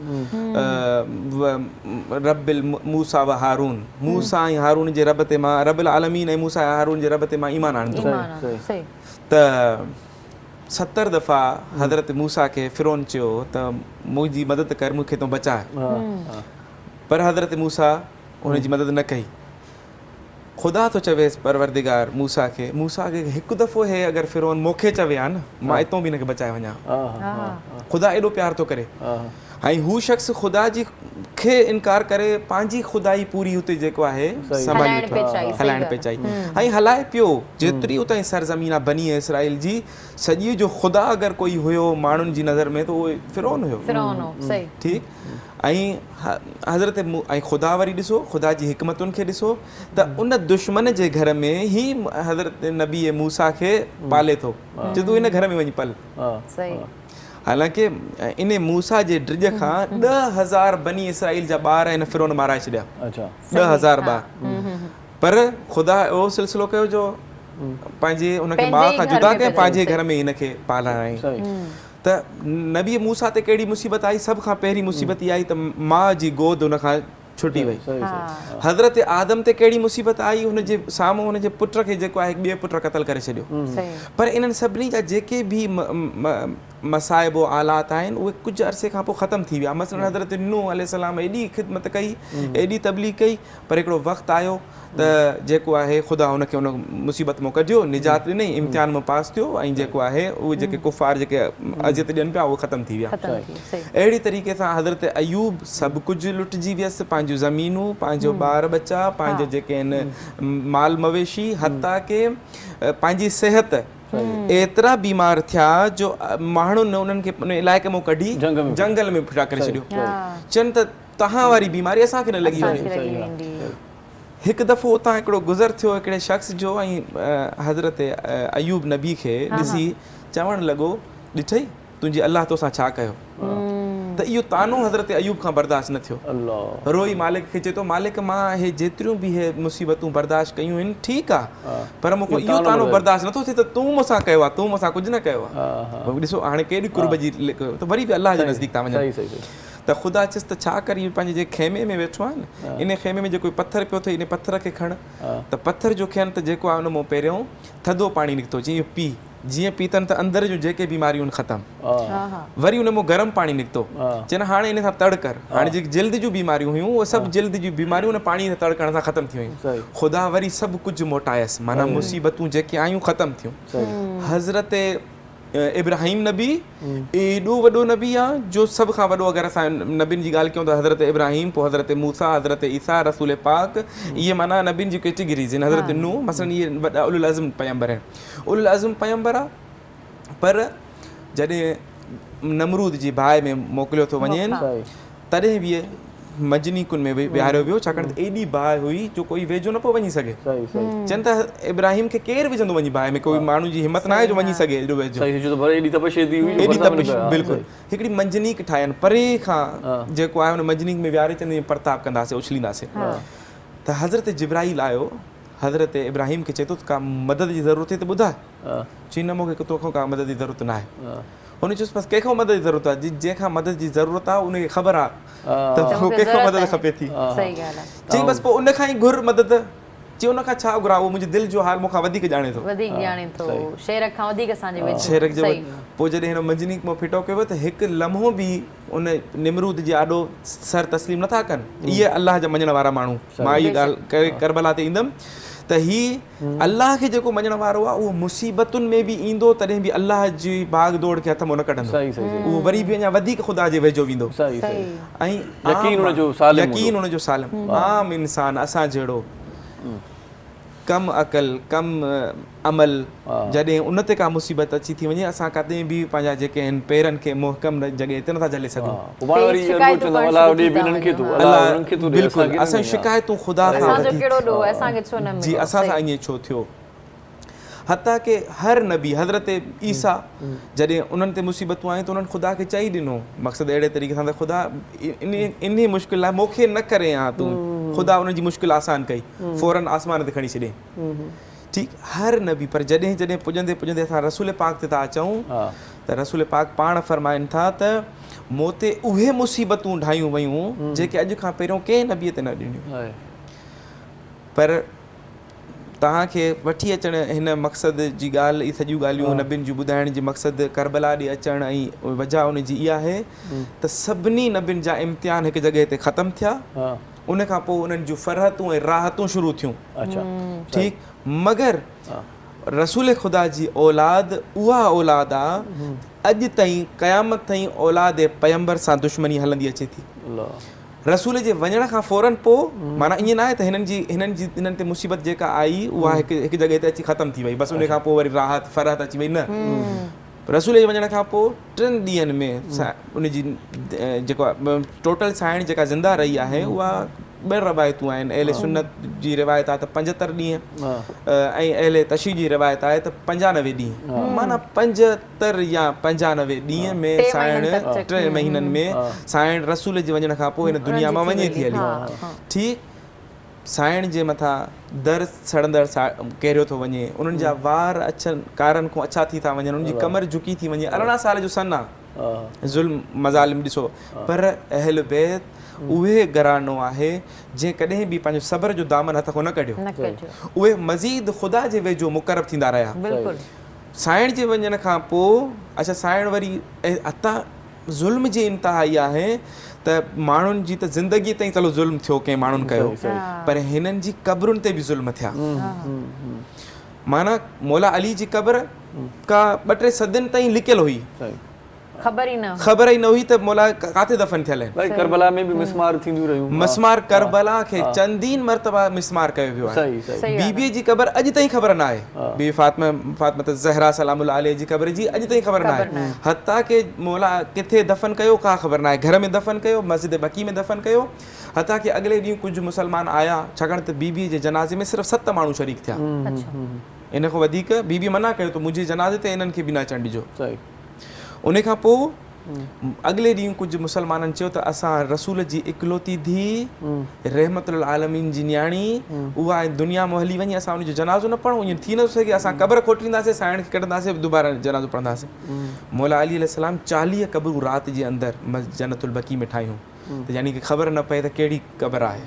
रब्बिल मूसा व हारून मूसा ऐं हारून जे रब ते मां रब्बिल आलमीन ऐं मूसा ऐं हारून जे रब ते मां ईमान आंदो त 70 दफ़ा हज़रत मूसा खे फ़िरौन चयो त मुंहिंजी मदद कर मूंखे तो बचाए पर हज़रत मूसा उनजी मदद न कई ख़ुदा थो चवेसि परवरदिगार मूसा खे हिकु दफ़ो हे अगरि फ़िरौन मूंखे चवे हा न मां हितां बि हिनखे बचाए वञा ख़ुदा एॾो प्यार थो करे ऐं हू शख़्स ख़ुदा जी खे इनकार करे पंहिंजी ख़ुदाई पूरी हुते जेको आहे हलाइण पे चाही ऐं हलाए पियो जेतिरी उतां सरज़मीन आहे बनी इसराइल जी सॼी जो ख़ुदा अगरि कोई हुयो माण्हुनि जी नज़र में त उहो फ़िरौन हुयो ठीकु ऐं हज़रत ऐं ख़ुदा वरी ॾिसो ख़ुदा जी हिकमतुनि खे ॾिसो त उन दुश्मन जे घर में ई हज़रत नबी मूसा खे पाले थो जे तूं इन घर में वञी पल हालांकि इन मूसा जे ड्रिज खां 10,000 बनी इसराइल जा ॿार हिन फ़िरौन माराए छॾिया 10,000 ॿार पर ख़ुदा उहो सिलसिलो कयो जो पंहिंजे उनखे माउ खां जुदा कयो पंहिंजे घर में हिनखे पालाईं त नबी मूसा ते कहिड़ी मुसीबत आई सभ खां पहिरीं मुसीबत इहा आई त माउ जी गोद उन खां छुटी वई हज़रत आदम ते कहिड़ी मुसीबत आई हुनजे साम्हूं हुनजे पुट खे जेको आहे ॿिए पुट क़तल करे छॾियो पर इन्हनि सभिनी जा जेके बि मसाइब आलात आहिनि उहे कुझु अरसे खां पोइ ख़तमु थी विया मसलन हज़रत नूह अलैहिस्सलाम एॾी ख़िदमत कई एॾी तबलीग कई पर हिकिड़ो वक़्तु आयो त जेको आहे ख़ुदा हुनखे उन मुसीबत मां कढियो निजात ॾिनई इम्तिहान में पास थियो ऐं जेको आहे उहे जेके कुफ़ार जेके अज़ियत ॾियनि पिया उहे ख़तमु थी विया अहिड़ी तरीक़े सां हज़रत अयूब सभु कुझु लुटिजी वियसि पंहिंजूं ज़मीनूं पंहिंजो ॿार बच्चा पंहिंजो जेके आहिनि माल मवेशी हता के पंहिंजी सिहत एतिरा बीमार थिया जो माण्हुनि उन्हनि खे उन इलाइक़े मां कढी जंगल में फिटा करे छॾियो, चवनि त तव्हां वारी बीमारी असांखे न लॻी वञे। हिकु दफ़ो उतां हिकिड़ो गुज़र थियो हिकिड़े शख़्स जो, ऐं हज़रत अयूब नबी खे ॾिसी चवणु लॻो, ॾिठई तुंहिंजी अलाह तोसां छा कयो। त इहो तानो हज़रत अयूब खां बर्दाश्त न थियो, रोई मालिक खे, चए थो मालिक मां हे जेतिरियूं बि हे मुसीबतूं बर्दाश्त कयूं आहिनि ठीकु आहे, पर मूंखे इहो तानो बर्दाश्त नथो थिए त तूं मूंसां कयो आहे, तूं मूंसां कुझु न कयो आहे। ॾिसो हाणे केॾी कुर्ब जी त वरी बि अलाह जे नज़दीक था वञनि। त ख़ुदा चयसि त छा करी, पंहिंजे जे खेमे में वेठो आहे न, इन खेमे में जेको पथर पियो थिए, इन पथर खे खण, त पथर जो खयनि त जेको आहे उन मां पहिरियों थधो पाणी निकितो, जीअं पी, जीअं पीतनि त अंदरि जूं जेके बीमारियूं आहिनि ख़तमु। वरी उन मां गरम पाणी निकितो, चवनि हाणे इन सां तड़ कर, हाणे जेकी जिल्द जूं बीमारियूं हुयूं उहे सभु जिल्द जूं बीमारियूं उन पाणी सां तड़ करण सां ख़तमु थी वियूं। ख़ुदा वरी सभु कुझु मोटायसि, माना मुसीबतूं जेके आयूं ख़तमु थियूं। हज़रत इब्राहिम नबी एॾो वॾो नबी आहे जो सभ खां वॾो, अगरि असां नबियुनि जी ॻाल्हि कयूं त हज़रत इब्राहिम, पोइ हज़रत मूसा, हज़रत ईसा, रसूल पाक, इहे माना नबियुनि जी कैटेगरीज़ आहिनि। हज़रत नूह मसलन इहे वॾा उलुल अज़म पैगम्बर आहिनि, उलुल अज़म पैगम्बर आहे, पर जॾहिं नमरूद जी बाहि में मोकिलियो थो वञे तॾहिं बि मजनीकुन में विहारियो वियो, छाकाणि त एॾी बाहि हुई जो कोई वेझो न पियो वञी सघे। चवनि त इब्राहिम खे केरु विझंदो वञी बाहि में, कोई माण्हू जी हिमत न आहे जो वञी सघे एॾो वेझो। बिल्कुलु हिकिड़ी मंजनीक ठाहिनि परे खां, जेको आहे हुन मंजनीक में विहारे चवंदी परताप कंदासीं, उछलींदासीं। त हज़रत जिब्राइल आयो, हज़रत इब्राहिम खे चए थो का मदद जी ज़रूरत आहे त ॿुधाए, चई न मूंखे तोखां का मदद जी ज़रूरत न आहे। हुन चयुसि बसि कंहिंखां मदद जी ज़रूरत आहे, जंहिंखां मदद जी ज़रूरत आहे उनखे ख़बर आहे त कंहिंखां मदद खपे थी, चई बसि पोइ उनखां ई घुर मदद। चई उनखां छा घुरां, उहो मुंहिंजे दिलि जो हाल मूंखां वधीक ॼाणे थो, शेरक जो। पोइ जॾहिं हिन मंजनीक मां फिटो कयो त हिकु लम्हो बि उन निमरूद जे आॾो सर तस्लीम नथा कनि। इहे अलाह जा मञण वारा माण्हू, मां इहा ॻाल्हि करे करबला ते ईंदमि त हीउ अलाह खे जेको मञण वारो आहे उहो मुसीबतुनि में बि ईंदो, तॾहिं बि अलाह जी भाग दौड़ खे हथ मां न कढंदो, उहो वरी बि अञा वधीक ख़ुदा जे वेझो वेंदो। ऐं यकीन उनजो सालिम, आम इंसान असां जहिड़ो कम अकल कम अमल, जॾहिं उन ते का मुसीबत अची थी वञे असां कॾहिं बि पंहिंजा जेके आहिनि पेरनि खे मुहकम जॻह ते नथा झले सघूं। बिल्कुलु असां शिकायतूं ख़ुदा खां जी असां सां ईअं छो थियो। हता के हर नबी हज़रत ईसा जॾहिं उन्हनि ते मुसीबतूं आयूं त उन्हनि ख़ुदा खे चई ॾिनो, मक़सदु अहिड़े तरीक़े सां त ख़ुदा इन मुश्किल लाइ मूंखे न करे हा तूं, ख़ुदा उनजी मुश्किल आसान कई, फ़ौरन आसमान ते खणी छॾे। ठीकु, हर नबी, पर जॾहिं जॾहिं पुॼंदे पुॼंदे असां रसूल पाक ते था अचूं त रसूल पाक पाण फरमाइनि था त मूं ते उहे मुसीबतूं ढायूं वयूं जेके अॼु खां पहिरियों कंहिं नबीअ ते न ॾिनियूं। पर तव्हांखे वठी अचणु हिन मक़सद जी ॻाल्हि, इहे सॼियूं ॻाल्हियूं नबियुनि जूं ॿुधाइण जी मक़सदु करबला ॾे अचणु ऐं वजह उनजी इहा आहे त सभिनी नबियुनि जा इम्तिहान हिकु जॻह ते ख़तमु थिया, उन खां पोइ उन्हनि जूं फ़रहतूं ऐं राहतूं शुरू थियूं। ठीकु, मगर रसूल ख़ुदा जी औलाद उहा औलाद आहे अॼु ताईं क़यामत ताईं औलाद पैगम्बर सां दुश्मनी हलंदी अचे थी। रसूल जे वञण खां फ़ौरन पोइ माना ईअं न आहे त हिननि ते मुसीबत जेका आई उहा हिकु जॻह ते अची ख़तमु थी वई, बसि उन खां पोइ वरी राहत फ़रहत अची वई, न। रसूल जे वञण खां पोइ 3 ॾींहंनि में उनजी जेको टोटल साइण जेका ज़िंदा रही आहे उहा 2 रवायतूं आहिनि। अहले सुन्नत जी रिवायत आहे त 75 ॾींहं ऐं अहले तशी जी रिवायत आहे त 95 ॾींहं, माना 75 या 95 ॾींहं में साइण 3 महीननि में साइण रसूल जे वञण खां पोइ हिन दुनिया मां वञे थी हली। ठीकु, साइण जे मथां दर सड़ंदड़ कहिड़ो थो वञे, उन्हनि जा वार अछनि कारनि खां अछा थी था वञनि, उन्हनि जी कमर झुकी थी वञे, 18 साल जो सन आहे, ज़ुल्म मज़ालिम ॾिसो। पर अहल बैत उहे घरानो आहे जंहिं कॾहिं बि पंहिंजो सब्र जो दामन हथ खां न कढियो, उहे मज़ीद ख़ुदा जे वेझो मुक़रब थींदा रहिया। साइण जे वञण खां पोइ अच्छा साइण वरी अता ज़ुल्म जी इंतिहा इहा आहे त माण्हुनि जी त ज़िंदगी ताईं चलो ज़ुल्म थियो, कंहिं माण्हुनि कयो, पर हिननि जी क़बरुनि ते बि ज़ुल्म थिया। माना मौला अली जी क़बर का 2-3 सदियुनि ताईं लिकियल हुई, ख़बर ई न ख़बर ई न हुई त मौला काथे दफ़न थियल आहिनि। भाई करबला में भी मिसमार थींदियूं रहियूं। मस्मार करबला खे चंदीन मरतबा मिसमार कयो वियो आहे। सही सही बीबीअ जी क़बर अॼु ताईं ख़बर न आहे। बीबी फातिमा ज़हरा सलामुल्लाह अलैहा जी क़बर जी अॼु ताईं ख़बर न आहे। हता के मौला किथे दफ़न कयो का ख़बर न आहे। घर में दफ़न कयो, मस्जिद बकी में दफ़न कयो। हता के अॻिले ॾींहुं कुझु मुसलमान आया, छाकाणि त बीबीअ जे जनाज़े में सिर्फ़ु 7 माण्हू शरीक थिया। इन खां वधीक बीबी मना कयो त मुंहिंजे जनाज़े ते इन्हनि खे बि न अचणु ॾिजो। उन खां पोइ अॻिले ॾींहुं कुझु मुसलमाननि चयो त असां रसूल जी इकलौती धीउ रहमतुल आलमीन जी न्याणी उहा दुनिया में हली वञे, असां उनजो जनाज़ो न पढ़ूं, ईअं थी नथो सघे। असां क़बर खोटींदासीं, साइण खे कढंदासीं, दुबारा जनाज़ो पढ़ंदासीं। मौला अली अलैहिस्सलाम 40 क़बरूं राति जे अंदरि जन्नतुल बकी में ठाहियूं, त यानी कि ख़बर न पए त कहिड़ी क़बर आहे।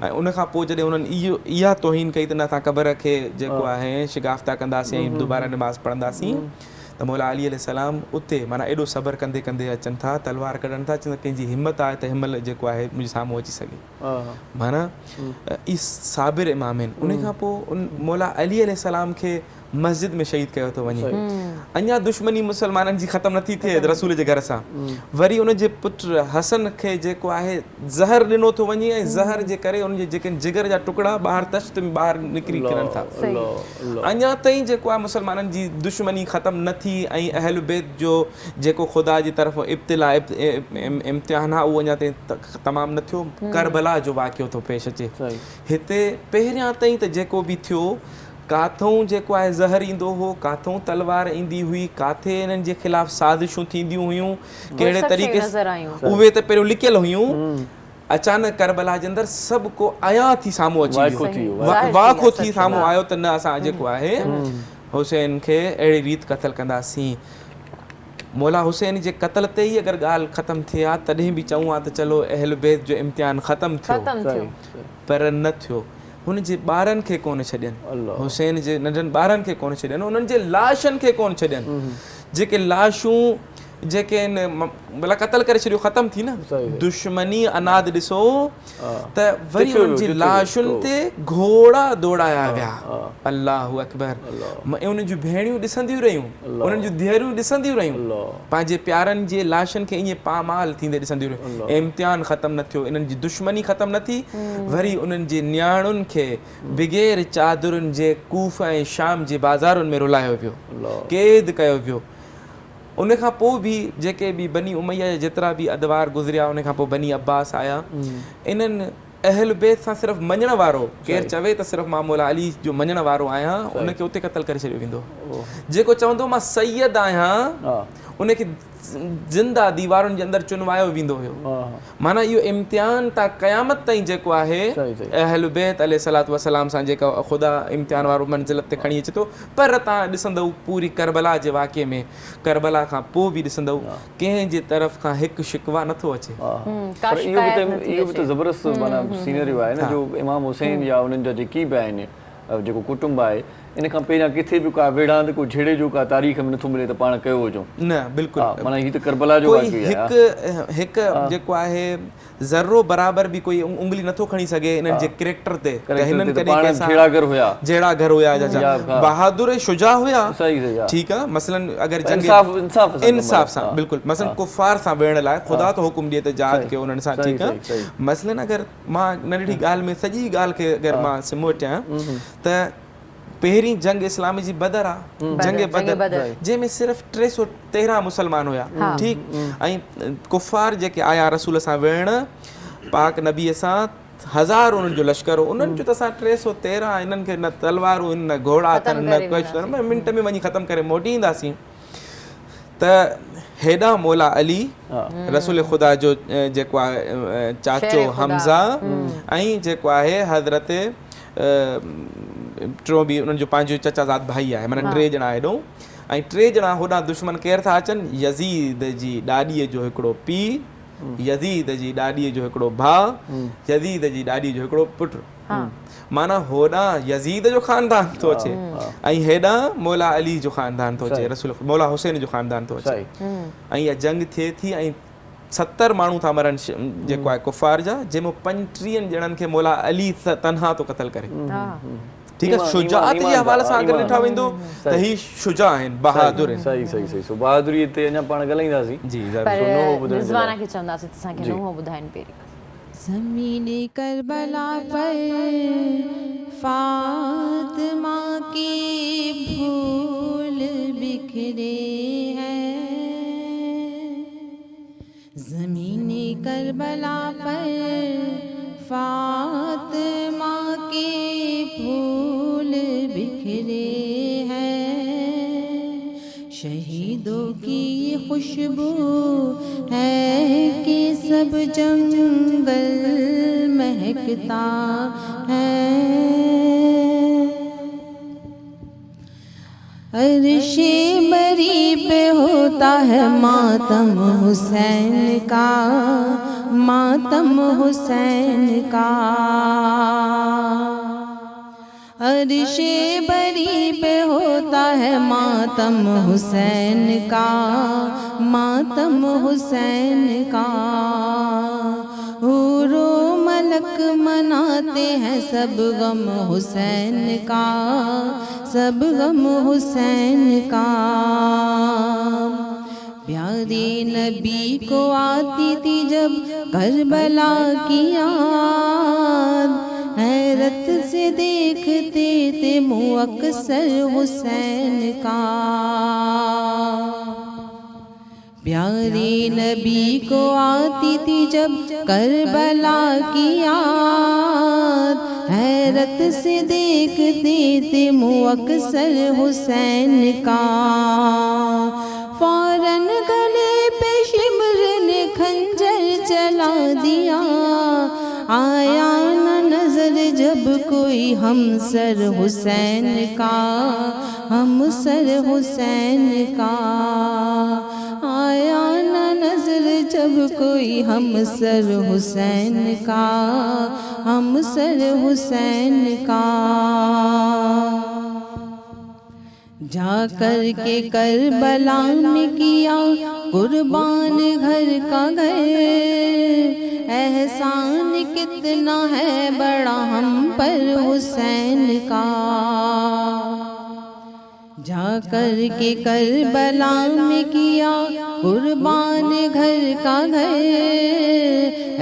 ऐं उन खां पोइ जॾहिं उन्हनि इहा तौहीन कई त न असां क़बर खे जेको आहे शिगाफ़्ता कंदासीं ऐं दुबारा नमाज़ पढ़ंदासीं, त मौला अली अलैहिस्सलाम उते माना एॾो सब्र कंदे कंदे अचनि था, तलवार कढनि था, चवनि कंहिंजी हिमत आहे त हिमल जेको आहे मुंहिंजे साम्हूं अची सघे। माना ई साबिर इमाम आहिनि। उन खां पोइ मौला अली अलैहिस्सलाम खे मस्जिद में शहीद कयो थो वञे। अञा दुश्मनी मुसलमाननि जी ख़तमु नथी थिए रसूल जे घर सां। वरी उनजे पुटु हसन खे जेको आहे ज़हर ॾिनो थो वञे ऐं ज़हर जे करे उनजे जेके जिगर जा टुकड़ा ॿाहिरि तश्त में ॿाहिरि निकिरी किरनि था। अञा ताईं जेको आहे मुसलमाननि जी दुश्मनी ख़तमु न थी ऐं अहल बैत जो जेको ख़ुदा जी तरफ़ इब्तिला इम्तिहान आहे उहो अञा ताईं तमामु न थियो। करबला जो वाक़ियो थो पेश अचे हिते। पहिरियां ताईं त जेको बि थियो, काथऊं जेको आहे ज़हर ईंदो हो, काथऊं तलवार ईंदी हुई, काथे इन्हनि जे ख़िलाफ़ साज़िशूं थींदियूं हुयूं, कहिड़े तरीक़े उहे त पहिरियों लिकियल हुयूं। अचानक करबला जे अंदरि सभु को आया थी साम्हूं अची वियो, वाखो थी साम्हूं आयो त न असां जेको आहे हुसैन खे अहिड़ी रीति क़तल कंदासीं। मौला हुसैन जे क़तल ते ई अगरि ॻाल्हि ख़तमु थिए हा तॾहिं बि चऊं हा त चलो अहल बैत जो इम्तिहान ख़तमु थियो, पर न थियो। हुन जे ॿारनि खे कोन छॾनि, हुसैन जे नंढनि ॿारनि खे कोन छॾनि, उन्हनि जे लाशनि खे कोन छॾनि। जेके लाशूं जेके भला क़तल करे छॾियो, ख़तमु थी न दुश्मनी अनाद ॾिसो त वरी उन्हनि जी लाशुनि ते घोड़ा दौड़ाया विया। अल्लाहु अकबर। उन्हनि जूं भेणियूं ॾिसंदियूं रहियूं, उन्हनि जूं धीअरूं ॾिसंदियूं रहियूं, पंहिंजे प्यारनि जे लाशनि खे ईअं पामाल थींदे ॾिसंदियूं रहियूं। इम्तिहान ख़तमु न थियो, इन्हनि जी दुश्मनी ख़तमु न थी। वरी उन्हनि जे न्याणुनि खे बिग़ैर चादरुनि जे कूफ़ ऐं शाम जे बाज़ारुनि में रुलायो वियो, क़ैद कयो वियो। उन खां पोइ बि जेके बि बनी उमैया जा जेतिरा बि अदवार गुज़रिया, उन खां पोइ बनी अब्बास आया। इन्हनि अहल बैत सां सिर्फ़ु मञण वारो केरु चवे त सिर्फ़ु मां मौला अली जो मञण वारो आहियां, उनखे उते क़तल करे छॾियो वेंदो। जेको चवंदो मां सैयद आहियां, उनखे ज़िंदा दीवारुनि जे अंदरि चुनवायो वेंदो हुयो। माना इहो इम्तिहान तां क़यामत ताईं जेको आहे अहल बैत अलैहिस्सलातु वस्सलाम सां जेका ख़ुदा इम्तिहान वारो मंज़िलत ते खणी अचे थो। पर तव्हां ॾिसंदव पूरी करबला जे वाक़े में, करबला खां पोइ बि ॾिसंदव कंहिंजे तरफ़ खां हिकु शिकवा नथो अचे। पर इहो बि त ज़बरदस्त माना सीनरियो आहे न, जो इमाम हुसैन या उन्हनि जा जेकी बि आहिनि जेको कुटुंब आहे, इन खां पहिरियां किथे बि का विढ़ांद को झेड़े जो का तारीख़ में नथो मिले त पाण कयो हुजऊं न। बिल्कुलु माना हीअ त करबला जो हिकु जेको आहे ज़र्रो बराबर बि कोई उंगली नथो खणी सघे इन्हनि जे कैरेक्टर ते। हिननि कॾहिं जहिड़ा घर हुया, बहादुर शुजा हुया, ठीकु आहे। मसलन अगरि इंसाफ़ सां बिल्कुलु, मसलन कुफ़ार सां वेहण लाइ ख़ुदा तो हुकुम ॾिए त जिहाद कयो उन्हनि सां, ठीकु आहे। मसलन अगरि मां नंढड़ी ॻाल्हि में सॼी ॻाल्हि खे अगरि मां सिमोटियां त पहिरीं जंग इस्लाम जी बदर आहे, जंग बदर, जंहिंमें सिर्फ़ु 313 मुसलमान हुया, ठीकु। ऐं कुफ़ार जेके आया रसूल सां वेहण, पाक नबीअ सां 1000 उन्हनि जो लश्कर हो। उन्हनि जो त असां 313, इन्हनि खे न तलवारूं न घोड़ा अथनि न कुझु, मिंट में वञी ख़तमु करे मोटी ईंदासीं। त हेॾा मौला अली रसूल ख़ुदा जो जेको आहे चाचो हमज़ा ऐं जेको आहे हज़रत टियों बि उन्हनि जो पंहिंजो चचाज़ाद भाई आहे, माना 3 ॼणा हेॾो। ऐं 3 ॼणा होॾां दुश्मन केरु था अचनि, यज़ीद जी ॾाॾीअ जो हिकिड़ो पीउ, यज़ीद जी ॾाॾीअ जो हिकिड़ो भाउ, यज़ीद जी ॾाॾीअ जो हिकिड़ो पुटु। माना होॾां यज़ीद जो ख़ानदान थो अचे ऐं हेॾां मौला अली जो ख़ानदान थो अचे, रसूल मौला हुसैन जो ख़ानदान थो अचे। ऐं इहा जंग थिए थी ऐं 70 माण्हू था मरनि जेको आहे कुफ़ार जा, जंहिंमें 35 ॼणनि खे मौला अली तनहा थो क़तल करे। ٹھیک ہے شجاعت جے حوالے سان اگر ॾिठा वेंदो त ही शुजा आहिनि बहादुर आहिनि सही सही सही सो बहादुरी ते अञा पाण ॻाल्हाईंदासीं जी पर रिज़वाना खे चवंदासीं त असांखे नुंहुं ॿुधाइनि पहिरीं ज़मीन करबला पर फातिमा की भूल बिखरे हैं ज़मीन करबला पर फातिमा की भूल बिखरे हैं शहीदों की खुशबू है कि सब जंगल महकता है अर्शे बरी पे होता है मातम हुसैन का मातम हुसैन का अर्शे बरी पे होता है मातम हुसैन का मातम हुसैन का हूरो मलक मनाते हैं सब गम हुसैन का सब गम हुसैन का प्यारे नबी को आती थी जब करबला की याद हैरत से देखते थे मुँह अक्सर हुसैन का प्यारे नबी को आती थी जब करबला की याद हैरत से देखते थे मुँह अक्सर हुसैन का फौरन गले पे शिमर ने खंजर चला दिया आया न नजर जब कोई हमसर हुसैन का हमसर हुसैन का आया न नजर जब कोई हमसर हुसैन का हमसर हुसैन का जाकर के करबला में किया कुर्बान घर का घर एहसान कितना है बड़ा हम पर हुसैन का जाकर के करबला में किया कुर्बान घर का घर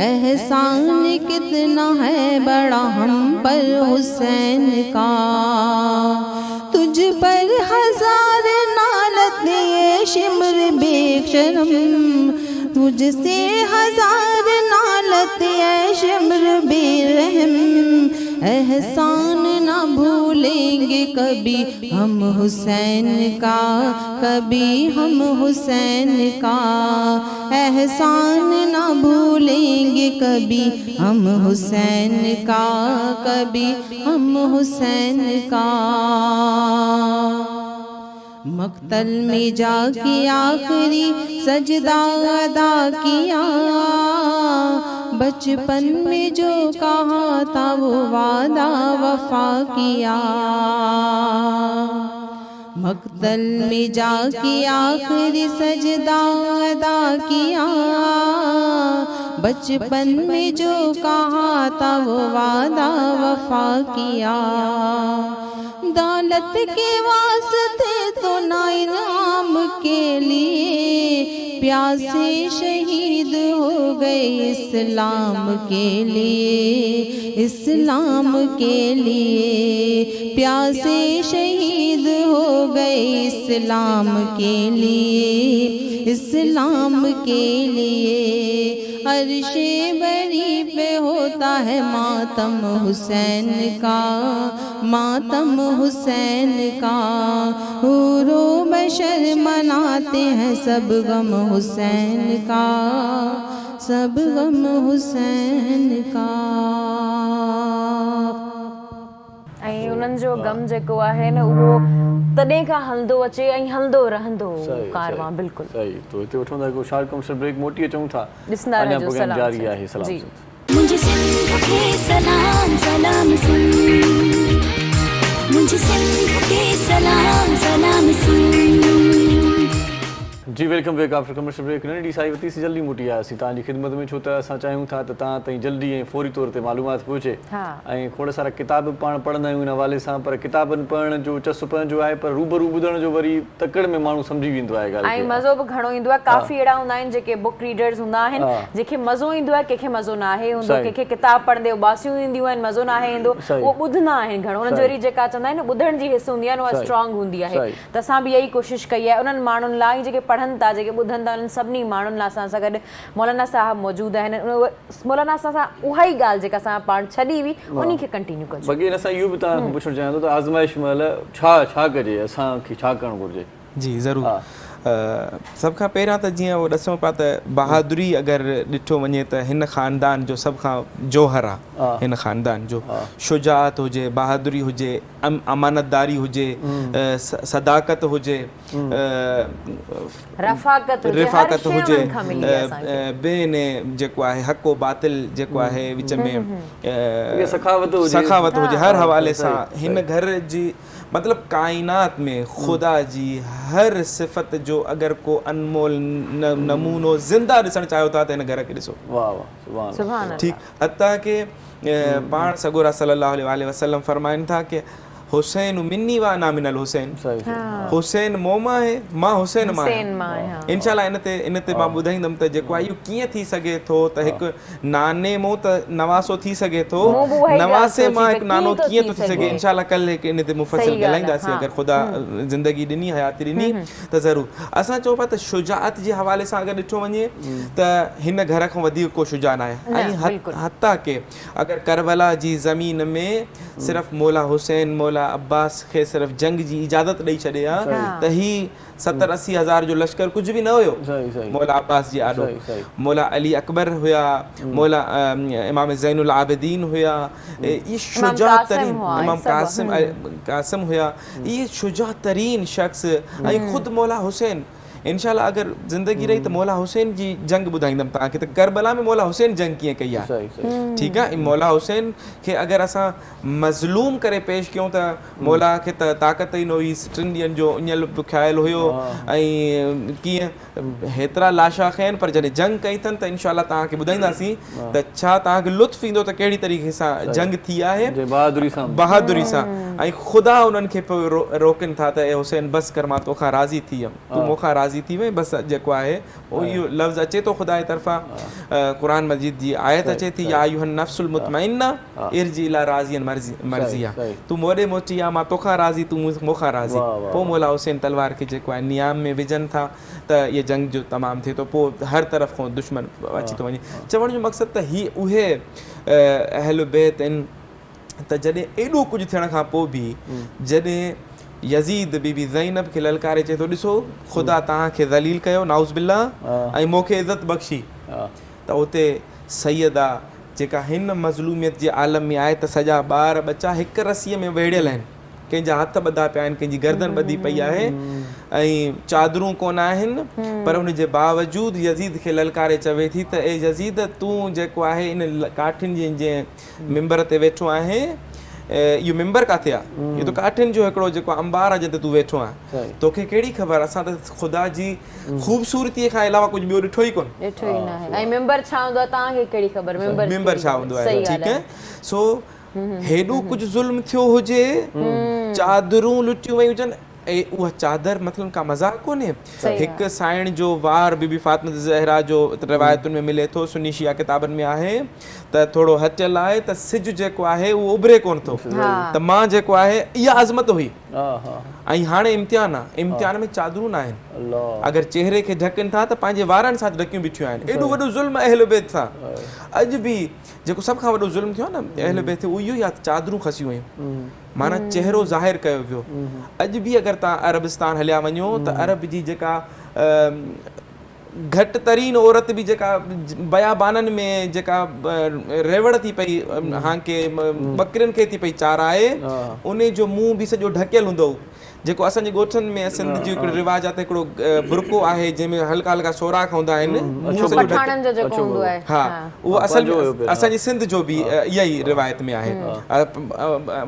एहसान कितना है बड़ा हम पर हुसैन का तुझ पर हजार नालत ये शिमर बेशरम तुझसे हजार नालत ये शिमर बेरहम एहसान ना भूलेंगे कभी हम हुसैन का कभी हम हुसैन का एहसान ना भूलेंगे कभी हम हुसैन का कभी हम हुसैन का मक्तल में जाके आखिरी सजदा अदा किया बचपन में जो कहा था वो वादा वफा किया मक्तल में जाके आखिरी सजदा अदा किया बचपन में जो कहा था वो वादा वफा किया दौलत के वास्ते तो ना इनाम के लिए प्यासे शहीद हो गए इस्लाम के लिए इस्लाम के लिए प्यासे शहीद हो गए इस्लाम के लिए इस्लाम के लिए अर्शे बरी पे होता है मातम हुसैन का मातम हुसैन का हूरो बशर मनाते हैं सब गम हुसैन का सब गम हुसैन का ऐं उन्हनि जो गम जेको आहे न उहो तॾहिं खां हलंदो अचे ऐं हलंदो रहंदो कारवां बिल्कुलु सही तो हिते वठूं था हिकु शार्ट कमर्शियल ब्रेक मोटी अचूं था ॾिसंदा अञा रहिजो प्रोग्राम सलाम जारी सां। आहे सलाम जी। सां। मुझे सिंध के सलाम सलाम सुन मुझे सिंध के सलाम सलाम सुन जी welcome back after commercial break. नंढी साई वती सी जल्दी मोटी आयासीं तव्हांजी ख़िदमत में, छो त असां चाहियूं था त तव्हां ताईं जल्दी ऐं फौरी तौर ते मालूमात पहुचे। ऐं खोड़ सारा किताब पाण पढ़ंदा आहियूं इन हवाले सां, पर किताबनि पढ़ण जो चस्प पंहिंजो आहे, पर रूबरू ॿुधण जो वरी तकड़ में माण्हू सम्झी वेंदो आहे ॻाल्हि ऐं मज़ो बि घणो ईंदो आहे। काफ़ी अहिड़ा हूंदा आहिनि जेके बुक रीडर्स हूंदा आहिनि, जंहिंखे मज़ो ईंदो आहे, कंहिंखे मज़ो न आहे हूंदो, कंहिंखे किताब पढ़ंदे उबासियूं ईंदियूं आहिनि, मज़ो न आहे ईंदो, उहो ॿुधंदा आहिनि घणो। उन्हनि जो वरी जेका चवंदा आहिनि ॿुधण जी हिस हूंदी आहे न, उहा स्ट्रॉन्ग हूंदी आहे। त असां बि इहा ई कोशिशि कई आहे उन्हनि माण्हुनि लाइ जेके पढ़नि था, जेके ॿुधनि था, उन्हनि सभिनी माण्हुनि लाइ असां सां गॾु मौलाना साहब मौजूदु आहिनि। मौलाना सां उहा ई ॻाल्हि जेका असां पाण छॾी हुई उन खे कंटिन्यू कजो। बाक़ी हिन सां इहो बि तव्हां पुछणु चाहियां थो त आज़माइश महिल छा कजे, असांखे छा करणु घुरिजे? जी ज़रूरु। सभ खां पहिरियां त जीअं उहो ॾिसूं पिया त बहादुरी अगरि ॾिठो वञे त हिन ख़ानदान जो सभ खां जौहर आहे। हिन ख़ानदान जो शुजाअत हुजे, बहादुरी हुजे, अमानतदारी हुजे, सदाकत हुजे, रफ़ाकत हुजे, ॿिए जेको आहे हक़ो बातिल जेको आहे विच में सखावत हुजे, हर हवाले सां हिन घर जी मतिलबु काइनात में ख़ुदा जी हर सिफ़त जो अगरि को अनमोल नमूनो ज़िंदा ॾिसणु चाहियो था त हिन घर खे ॾिसो। ठीकु, हता के पाण सगोरा सल्लल्लाहु अलैहि वसल्लम फरमाइनि था कि हुसैन मिन्नी व अना मिनल हुसैन, हुसैन मूं मां आहे, मां हुसैन मां आहियां। इंशाअल्लाह इन ते मां ॿुधाईंदुमि त जेको आहे इहो कीअं थी सघे थो त हिकु नाने मूं त नवासो थी सघे थो, नवासे मां हिकु नानो कीअं थो थी सघे। इंशाअल्लाह कल्ह हिकु इन ते मुफ़स्सिल ॻाल्हाईंदासीं, अगरि ख़ुदा ज़िंदगी ॾिनी, हयाती ॾिनी त ज़रूरु। असां चऊं पिया त शुजाअत जे हवाले सां अगरि ॾिठो वञे त हिन घर खां वधीक को शुजा न आहे। ऐं हता के अगरि करबला जी ज़मीन में सिर्फ़ु मौला हुसैन, मौला अब्बास खे सिर्फ़ु जंग जी इजाज़त ॾेई छॾे हा त ही 70-80 हज़ार जो लश्कर कुझु बि न हुयो। मौला अब्बास जी आॾो मौला अली अकबर हुया, मौला इमाम ज़ैनुल आबिदीन हुया, ये शुजा तरीन इमाम कासिम हुया, ये शुजा तरीन शख्स। ऐं ख़ुदि मौला हुसैन, इंशाअल्लाह अगरि ज़िंदगी रही त मौला हुसैन जी जंग ॿुधाईंदुमि तव्हांखे त करबला में मौला हुसैन जंग कीअं कई आहे। ठीकु आहे, मौला हुसैन खे अगरि असां मज़लूम करे पेश कयूं त मौला खे त ताक़त ई न हुई, 3 ॾींहंनि जो उञल ख़्यालु हुयो, ऐं कीअं हेतिरा लाशा खयनि, पर जॾहिं जंग कई अथनि त इंशाअल्लाह तव्हांखे ॿुधाईंदासीं त छा तव्हांखे लुत्फ़ ईंदो त कहिड़ी तरीक़े सां जंग थी आहे बहादुरी सां। ऐं ख़ुदा उन्हनि खे पोइ रोकनि था त ए हुसैन बस कर, मां तोखां राज़ी थी वियुमि, तूं मूंखां राज़ी थी वई, बसि जेको आहे उहो इहो लफ़्ज़ अचे थो ख़ुदा जी तरफ़ां। क़ुरान मजीद जी आयत अचे थी, या अय्युहन नफ्सुल मुतमइन्ना इरजी इला राज़ियन मर्ज़िया, तूं मोॾे मोटी आ, मां तोखां राज़ी, तूं मूंखां राज़ी। पोइ मौला हुसैन तलवार खे जेको आहे नियाम में विझनि था त इहे जंग जो तमामु थिए थो, पोइ हर तरफ़ खां दुश्मन अची थो वञे। चवण जो मक़सदु त ही उहे अहल बैत आहिनि त जॾहिं एॾो कुझु थियण खां पोइ बि जॾहिं यज़ीद बीबी ज़ैनब खे ललकारे चए थो, ॾिसो ख़ुदा तव्हांखे ज़लील कयो नाउज़ बिल्लाह ऐं मूंखे इज़त बख़्शी, त उते सैयदा जेका हिन मज़लूमियत जे आलम में आहे त सॼा ॿार बच्चा हिकु रसीअ में वेड़ियल आहिनि, कंहिंजा हथ ॿधा पिया आहिनि, कंहिंजी गर्दन ॿधी पई आहे, ऐं चादरूं कोन आहिनि, पर हुनजे बावजूदि यज़ीद खे ललकारे चवे थी त ए यज़ीद तूं जेको आहे इन काठियुनि जे जंहिं मिंबर ते वेठो आहे, इहो मिंबर किथे आहे, इहो त काठियुनि जो हिकिड़ो जेको अंबार आहे जंहिं ते तूं वेठो आहे, तोखे कहिड़ी ख़बर, असां त ख़ुदा जी ख़ूबसूरतीअ खां अलावा कुझु ॿियो ॾिठो ई कोन। ऐं मिंबर छा हूंदो आहे तव्हांखे कहिड़ी ख़बर, मिंबर छा हूंदो आहे। ठीकु आहे, सो हेॾो कुझु ज़ुल्म थियो हुजे, चादरूं लुटियूं वयूं हुजनि, ऐं उहा चादर मतिलबु का मज़ाक कोन्हे। हिकु साइण जो वार बीबी फातिमा ज़हरा जो रिवायतुनि में मिले थो, सुन्नी शिया किताबनि में आहे त थोरो हटियल आहे त सिज जेको आहे उहो उभरे कोन थो, त मां जेको आहे इहा अज़मत हुई। ऐं हाणे इम्तिहान आहे, इम्तिहान में चादरूं न आहिनि, अगरि चेहरे खे ढकनि था त पंहिंजे वारनि सां ढकियूं बीठियूं आहिनि। एॾो वॾो ज़ुल्म अहल बैत सां, अॼु बि जेको सभ खां वॾो ज़ुल्म थियो न अहल बैत, उहो इहो ई आहे, चादरूं खसियूं वयूं, माना चेहरो ज़ाहिर कयो वियो। अॼु बि अगरि तव्हां अरबिस्तान हलिया वञो त अरब जी जेका घटि तरीन औरत बि जेका बयाबाननि में जेका रेवड़ थी पई हांके बकरियुनि खे थी पई चाराए, उन जो मुंहुं बि सॼो ढकियल हूंदो, जेको असांजे ॻोठनि में सिंध जो हिकिड़ो रिवाज आहे त हिकिड़ो बुरको आहे जंहिंमें हल्का हल्का सोराख हूंदा आहिनि, पठाणनि जो जेको हूंदो आहे, हा उहो असल में असांजी सिंध जो बि इहा ई रिवायत में आहे।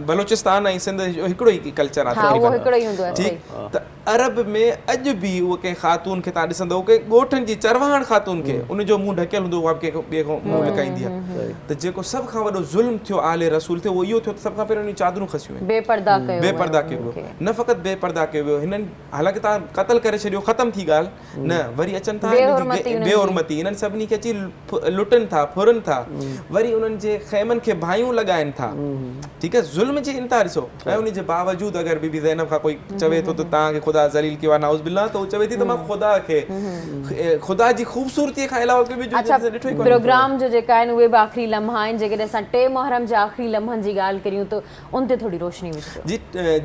बलोचिस्तान ऐं सिंध जो हिकिड़ो ई कल्चर आहे, ठीकु। त अरब में अॼु बि उहो कंहिं ख़ातून खे तव्हां ॾिसंदव कंहिं ॻोठनि जी चरवाहण ख़ातून खे उनजो मुंहुं ढकियल हूंदो, उहा कंहिं ॿिए खां मुंहुं लिकाईंदी आहे। त जेको सभ खां वॾो ज़ुल्म थियो आले रसूल थियो उहो इहो थियो त सभ खां पहिरियों चादरूं खसियूं आहिनि, बेपर्दा कयो वियो। न फ़क़ति बेपर्दा कयो वियो, हिननि हालांकि तव्हां क़तल करे छॾियो, ख़तम थी ॻाल्हि, न वरी अचनि था बेहुरमती, हिननि सभिनी खे अची लुटनि था, फुरनि था, वरी उन्हनि जे ख़ैमनि खे भाइयूं लॻाइनि था, ठीकु आहे। ज़ुल्म जी इंतहा ॾिसो, ऐं उन जे बावजूदि अगरि बीबी ज़ैनब खां कोई चवे थो त तव्हांखे ख़ुदा ज़लील कयो आहे, नाउज़ बिल्लाह, त उहो चवे थी त मां ख़ुदा खे ख़ुदा जी ख़ूबसूरतीअ खां अलावा ॿियो ॾिठो ई कोन्हे। प्रोग्राम जो जेका आहिनि उहे बि आख़िरी लम्हा आहिनि, जेकॾहिं असां 3 मुहर्रम जे आख़िरी लम्हनि जी ॻाल्हि करियूं त उन ते थोरी रोशनी विझो।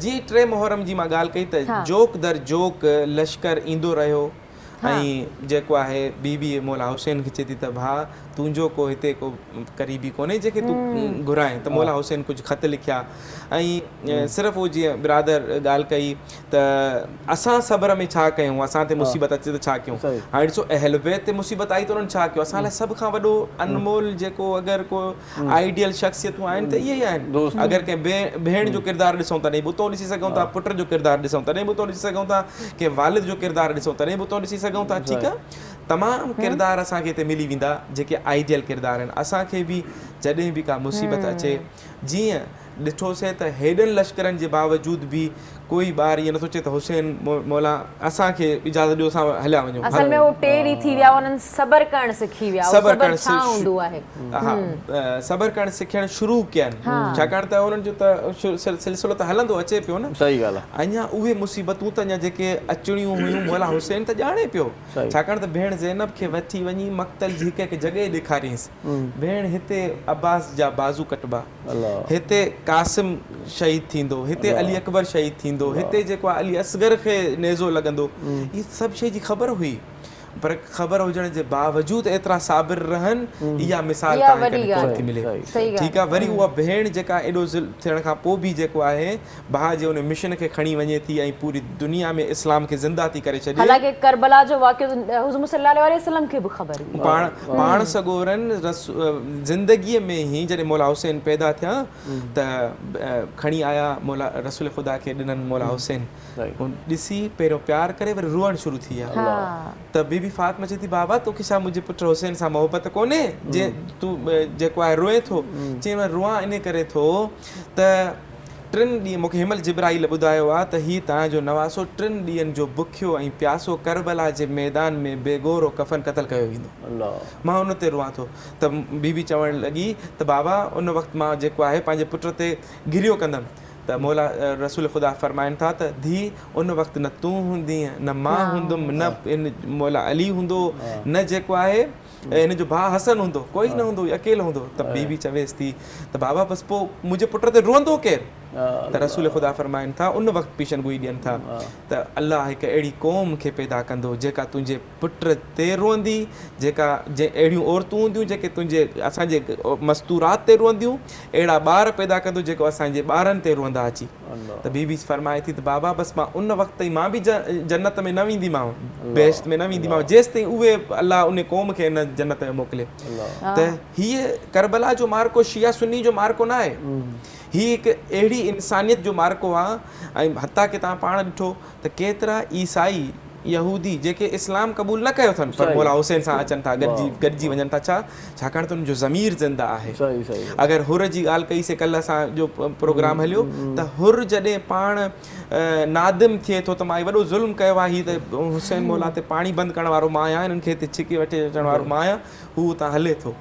जी 3 मुहर्रम जी मां ॻाल्हि कई त जोक दर जोक लश्कर ईंदो रहियो, ऐं जेको आहे बीबी मौला हुसैन खे चए थी त भाउ तुंहिंजो को हिते को क़रीबी कोन्हे जंहिंखे तूं घुराए, त मौला हुसैन कुझु ख़त लिखिया, ऐं सिर्फ़ु उहो जीअं बिरादर ॻाल्हि कई त असां सब्र में छा कयूं, असां ते मुसीबत अचे त छा कयूं। हाणे ॾिसो अहल बैत ते मुसीबत आई त उन्हनि छा कयो, असां लाइ सभ खां वॾो अनमोल जेको अगरि को आइडियल शख़्सियतूं आहिनि त इहे ई आहिनि। अगरि कंहिं भेण जो किरदारु ॾिसूं तॾहिं बि उतो ॾिसी सघूं था, पुट जो किरदारु ॾिसूं तॾहिं बि उतो ॾिसी सघूं था, कंहिं वालिद जो किरदारु ॾिसूं तॾहिं बि उतो ॾिसी सघूं था, ठीकु आहे। तमामु किरदार असांखे हिते मिली वेंदा जेके आइडियल किरदार आहिनि। असांखे बि जॾहिं बि का मुसीबत अचे, जीअं ॾिठोसीं त हेॾनि लश्करनि जे बावजूदि बि कोई ॿार इहो नथो चए त हुसैन मौला असांखे इजाज़त ॾियो असां हलिया वञूं। असल में उहो टेरी थी विया, उन्हनि सबर करणु सिखी विया, सबर छा हूंदो आहे, हा सबर करणु सिखणु शुरू कयनि, छाकाणि त उन्हनि जो त सिलसिलो त हलंदो अचे पियो न। सही ॻाल्हि आहे। अञा उहे मुसीबतूं त अञा जेके अचणियूं हुयूं मौला हुसैन त ॼाणे पियो, छाकाणि त भेण ज़ैनब खे वठी वञी मक़तल जी हिकु हिकु जॻह ॾेखारियईंसि, भेण हिते अब्बास जा बाज़ू कटबा, हिते कासिम शहीद थींदो, हिते अली अकबर शहीद थींदो, हिते जेको आहे अली असगर खे नेज़ो लॻंदो, इहा सभु शइ जी ख़बर हुई, पर ख़बर हुजण जे बावजूदि एतिरा साबिर रहनि, इहा मिसाल तव्हांखे मिले, ठीकु आहे। वरी उहा भेण जेका एॾो थियण खां पोइ बि जेको आहे भाउ जे उन मिशन खे खणी वञे थी ऐं पूरी दुनिया में इस्लाम खे ज़िंदा थी करे छॾे। हालांकि करबला जो वाक़ियो हुज़ूर सल्लल्लाहु अलैहि वसल्लम खे बि ख़बर हुई, पाण सॻोरनि ज़िंदगीअ में ई जॾहिं मौला हुसैन पैदा थिया त खणी आया मौला रसूल ख़ुदा खे ॾिननि मौला हुसैन, ॾिसी पहिरियों प्यार करे वरी रुअण शुरू थी विया, त बीबी फातिमा चए थी बाबा तोखे छा मुंहिंजे पुट हुसैन सां मोहबत कोन्हे जे तूं जेको आहे रोए थो, चई मां रुआं इन करे थो त 3 ॾींहं मूंखे हिमल जिब्राइल ॿुधायो आहे त हीउ तव्हांजो नवासो 3 ॾींहंनि जो बुखियो ऐं प्यासो करबला जे मैदान में बेगोरो कफ़न क़तल कयो वेंदो, मां उन ते रुआं थो। त बीबी चवणु लॻी त बाबा उन वक़्तु मां जेको आहे पंहिंजे पुट ते गिरियो कंदमि, त मौला रसूल ख़ुदा फरमाइनि था त धी उन वक़्तु न तूं हूंदी न मां हूंदुमि न इन मौला अली हूंदो न जेको आहे हिन जो भाउ हसन हूंदो, कोई न हूंदो, अकेलो हूंदो। त बीबी चवेसि थी त बाबा बसि पोइ मुंहिंजे पुट ते रुअंदो केरु, त रसूल ख़ुदा फरमाइनि था उन वक़्तु पीशन गोई ॾियनि था त अल्लाह हिकु अहिड़ी क़ौम खे पैदा कंदो जेका तुंहिंजे पुट ते रुअंदी, जेका अहिड़ियूं औरतूं हूंदियूं जेके तुंहिंजे असांजे मस्तूरात ते रुअंदियूं, अहिड़ा ॿार पैदा कंदो जेको असांजे ॿारनि ते रुअंदा अची। त बीबी फरमाए थी त बाबा बसि मां उन वक़्तु ताईं मां बि जन्नत में न वेंदीमांव, बेहश्त में न वेंदीमांव जेसि ताईं उहे अल्लाह उन क़ौम खे न जन्नत में मोकिले। त हीअ करबला जो मार्को शिया सुन्नी जो मार्को न आहे, हीअ हिकु अहिड़ी इंसानियत जो मार्को आहे। ऐं हता की तव्हां पाण ॾिठो त केतिरा ईसाई यहूदी जेके इस्लाम क़बूल न कयो अथनि पर मौला हुसैन सां अचनि था, गॾिजी वञनि था, छा छाकाणि त उनजो ज़मीर ज़िंदा आहे। अगरि हुर जी ॻाल्हि कईसीं कल्ह असांजो प्रोग्राम हलियो त हुर जॾहिं पाण नादिम थिए थो त मां वॾो ज़ुल्म कयो आहे, हीअ त हुसैन मौला ते पाणी बंदि करण वारो मां आहियां, हिननि खे हिते छिके वठी अचण वारो मां आहियां, हू हुतां हले थो,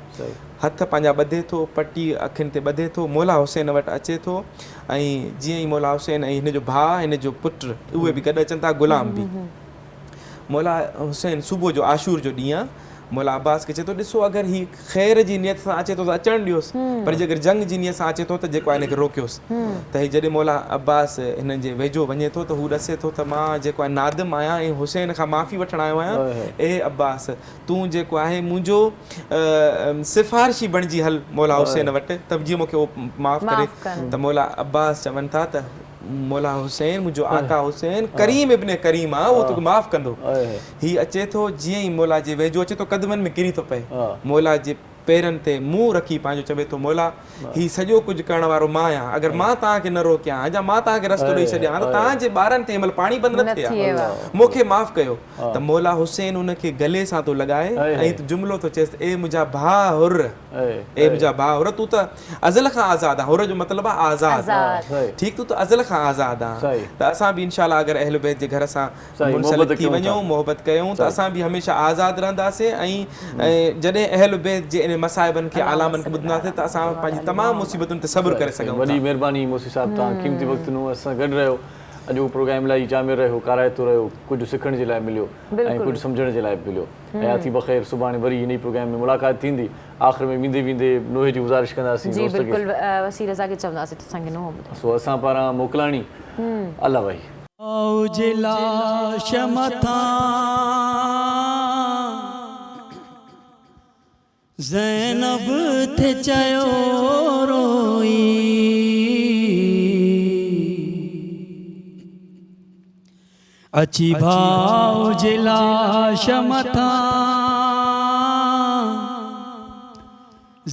हथ पंहिंजा ॿधे थो, पटी अखियुनि ते ॿधे थो, मौला हुसैन वटि अचे थो, ऐं जीअं ई मौला हुसैन ऐं हिन जो भाउ हिन जो पुटु उहे बि गॾु अचनि था, ग़ुलाम बि। मौला हुसैन सुबुह जो आशूर जो ॾींहुं आहे, मौला अब्बास खे चए थो ॾिसो अगरि हीअ ख़ैर जी नियत सां अचे थो त अचणु ॾियोसि, पर जे अगरि जंग जी नियत सां अचे थो त जेको आहे हिनखे रोकियोसि। त हीअ जॾहिं मौला अब्बास हिननि जे वेझो वञे थो त हू ॾसे थो त मां जेको आहे नादिम आहियां ऐं हुसैन खां माफ़ी वठणु आयो आहियां, ए अब्बास तूं जेको आहे मुंहिंजो सिफ़ारिशी बणिजी हल मौला हुसैन वटि त जीअं मूंखे उहो माफ़ु करे। त मौला अब्बास चवनि था त मौला हुसैन मुंहिंजो आका हुसैन करीम इब्न करीम आहे उहो तोखे माफ़ कंदो हीउ अचे थो जीअं ई मौला जे वेझो अचे थो कदमनि में किरी थो पए मौला जे पेरनि ते मुंहुं रखी पंहिंजो चवे थो मौला हीउ सॼो कुझु करण वारो मां आहियां अगरि मां तव्हांखे न रोकियां या मां तव्हांखे रस्तो ॾेई छॾियां त तव्हांजे ॿारनि ते हिनमहिल पाणी बंदि न थिए मूंखे माफ़ कयो त मौला हुसैन उनखे गले सां थो लॻाए ऐं जुमिलो थो चएसि ए मुंहिंजा भाउ हुर ए मुंहिंजा भाउ हुर तूं त अज़ल खां आज़ादु आहे हुर जो मतिलबु आहे आज़ादु ठीकु तूं त अज़ल खां आज़ादु आहे त असां बि इनशाअल्लाह अगरि अहल बैत जे घर सां मुंसलिक थी वञूं मोहबत कयूं त असां बि हमेशह आज़ादु रहंदासीं ऐं जॾहिं अहल बैत जे इन मसाइबनि खे आलामनि खे ॿुधंदासीं त असां पंहिंजी तमामु मुसीबतुनि ते सब्र करे सघूं वॾी महिरबानी मोसी साहिब तव्हां क़ीमती वक़्तु नो असां गॾु रहियो अॼु उहो प्रोग्राम इलाही जामिर रहियो काराइतो रहियो कुझु सिखण जे लाइ मिलियो ऐं कुझु सम्झण जे लाइ मिलियो ऐं अती बख़ैर सुभाणे वरी हिन प्रोग्राम में मुलाक़ात थींदी आख़िर में वेंदे वेंदे नोहे जी गुज़ारिश कंदासीं जी बिल्कुलु वसीर रज़ा खे चवंदासीं असांखे नोहो ॿुधायो सो असां पारां मोकिलाणी अल्लाह भाई जे लाश मथां ज़ैनब थे चयो रोई अची भाव जे लाश मथां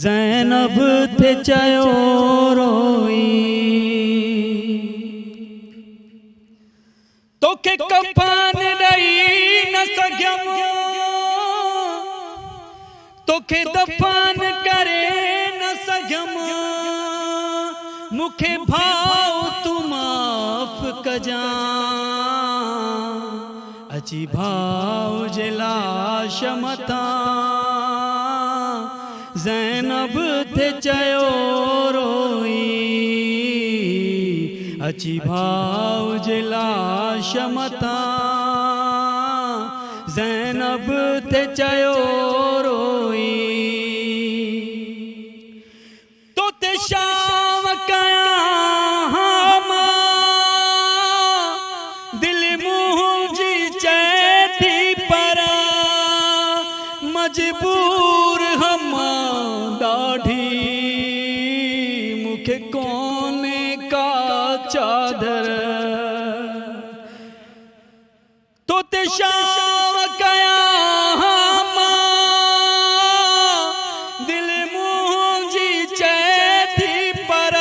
ज़ैनब थे चयो रोई तोखे कफन ॾेई न सघियमि तोखे दफ़न करे न सघियमि मूंखे भाउ तूं माफ़ कजां अची भाउ जे लाश मथां ज़ैनब थे चयो रोई अची भाउ जे लाश मथां ज़ैनब थे चयो रोई तो ते शाम कयां मां दिल मुंहिंजी चए थी पर मजबूर हमां ॾाढी मूंखे कोन्हे का चादर तो ते शाम कयां दिल मुंहिंजी चए थी पर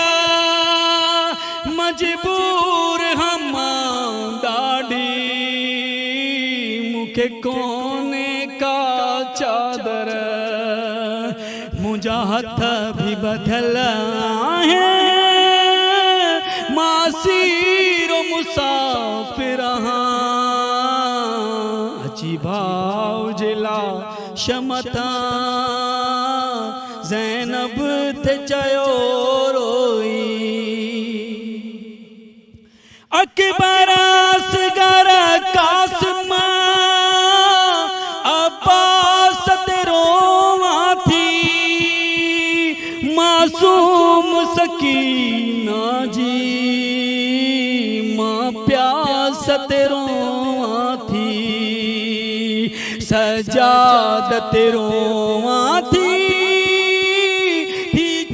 मजबूर हमां ॾाढी मूंखे कोन्हे का चादर मुंहिंजा हथ बि ॿधियल आहिनि मासीरो मुसाफ़िर अची भाउ जे लाश मथां ज़ैनब थे चयो रोई अकबर असगर कासिम अब्बास ते रोवां थी मासूम सकीना जी मां प्यास ते रोवां थी सजाद ते रोवां थी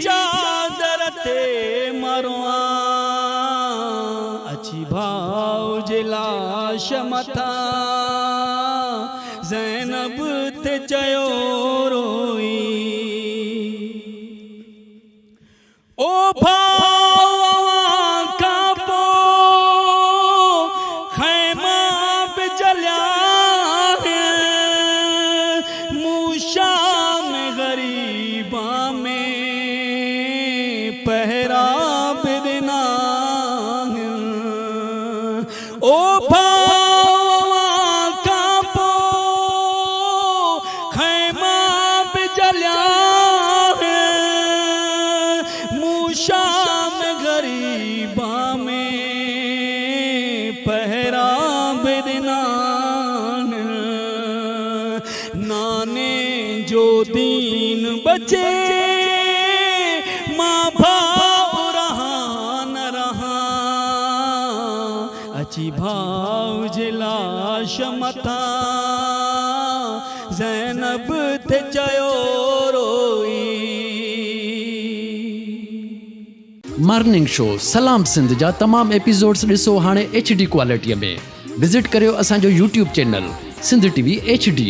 चादर ते मरवां अची भाउ जे लाश मथां ज़ैनब थे चयो रोई ओ भाउ खां पोइ खैमा बि जलिया मूशा में ग़रीबा में पहरा बि ॾिना ओ भाउ खां पोइ खैमा बि जलिया मूशा में ग़रीबा में पहरा बि ॾिना नाने जो दीन बचे मां भाउ रहा न रहा अची भाउ जे लाश मथां ज़ैनब थे चयो रोई मॉर्निंग शो सलाम सिंध जा तमाम एपिसोड्स ॾिसो हाणे HD क्वालिटीअ में। विज़िट करियो असांजो YouTube channel Sindh TV HD।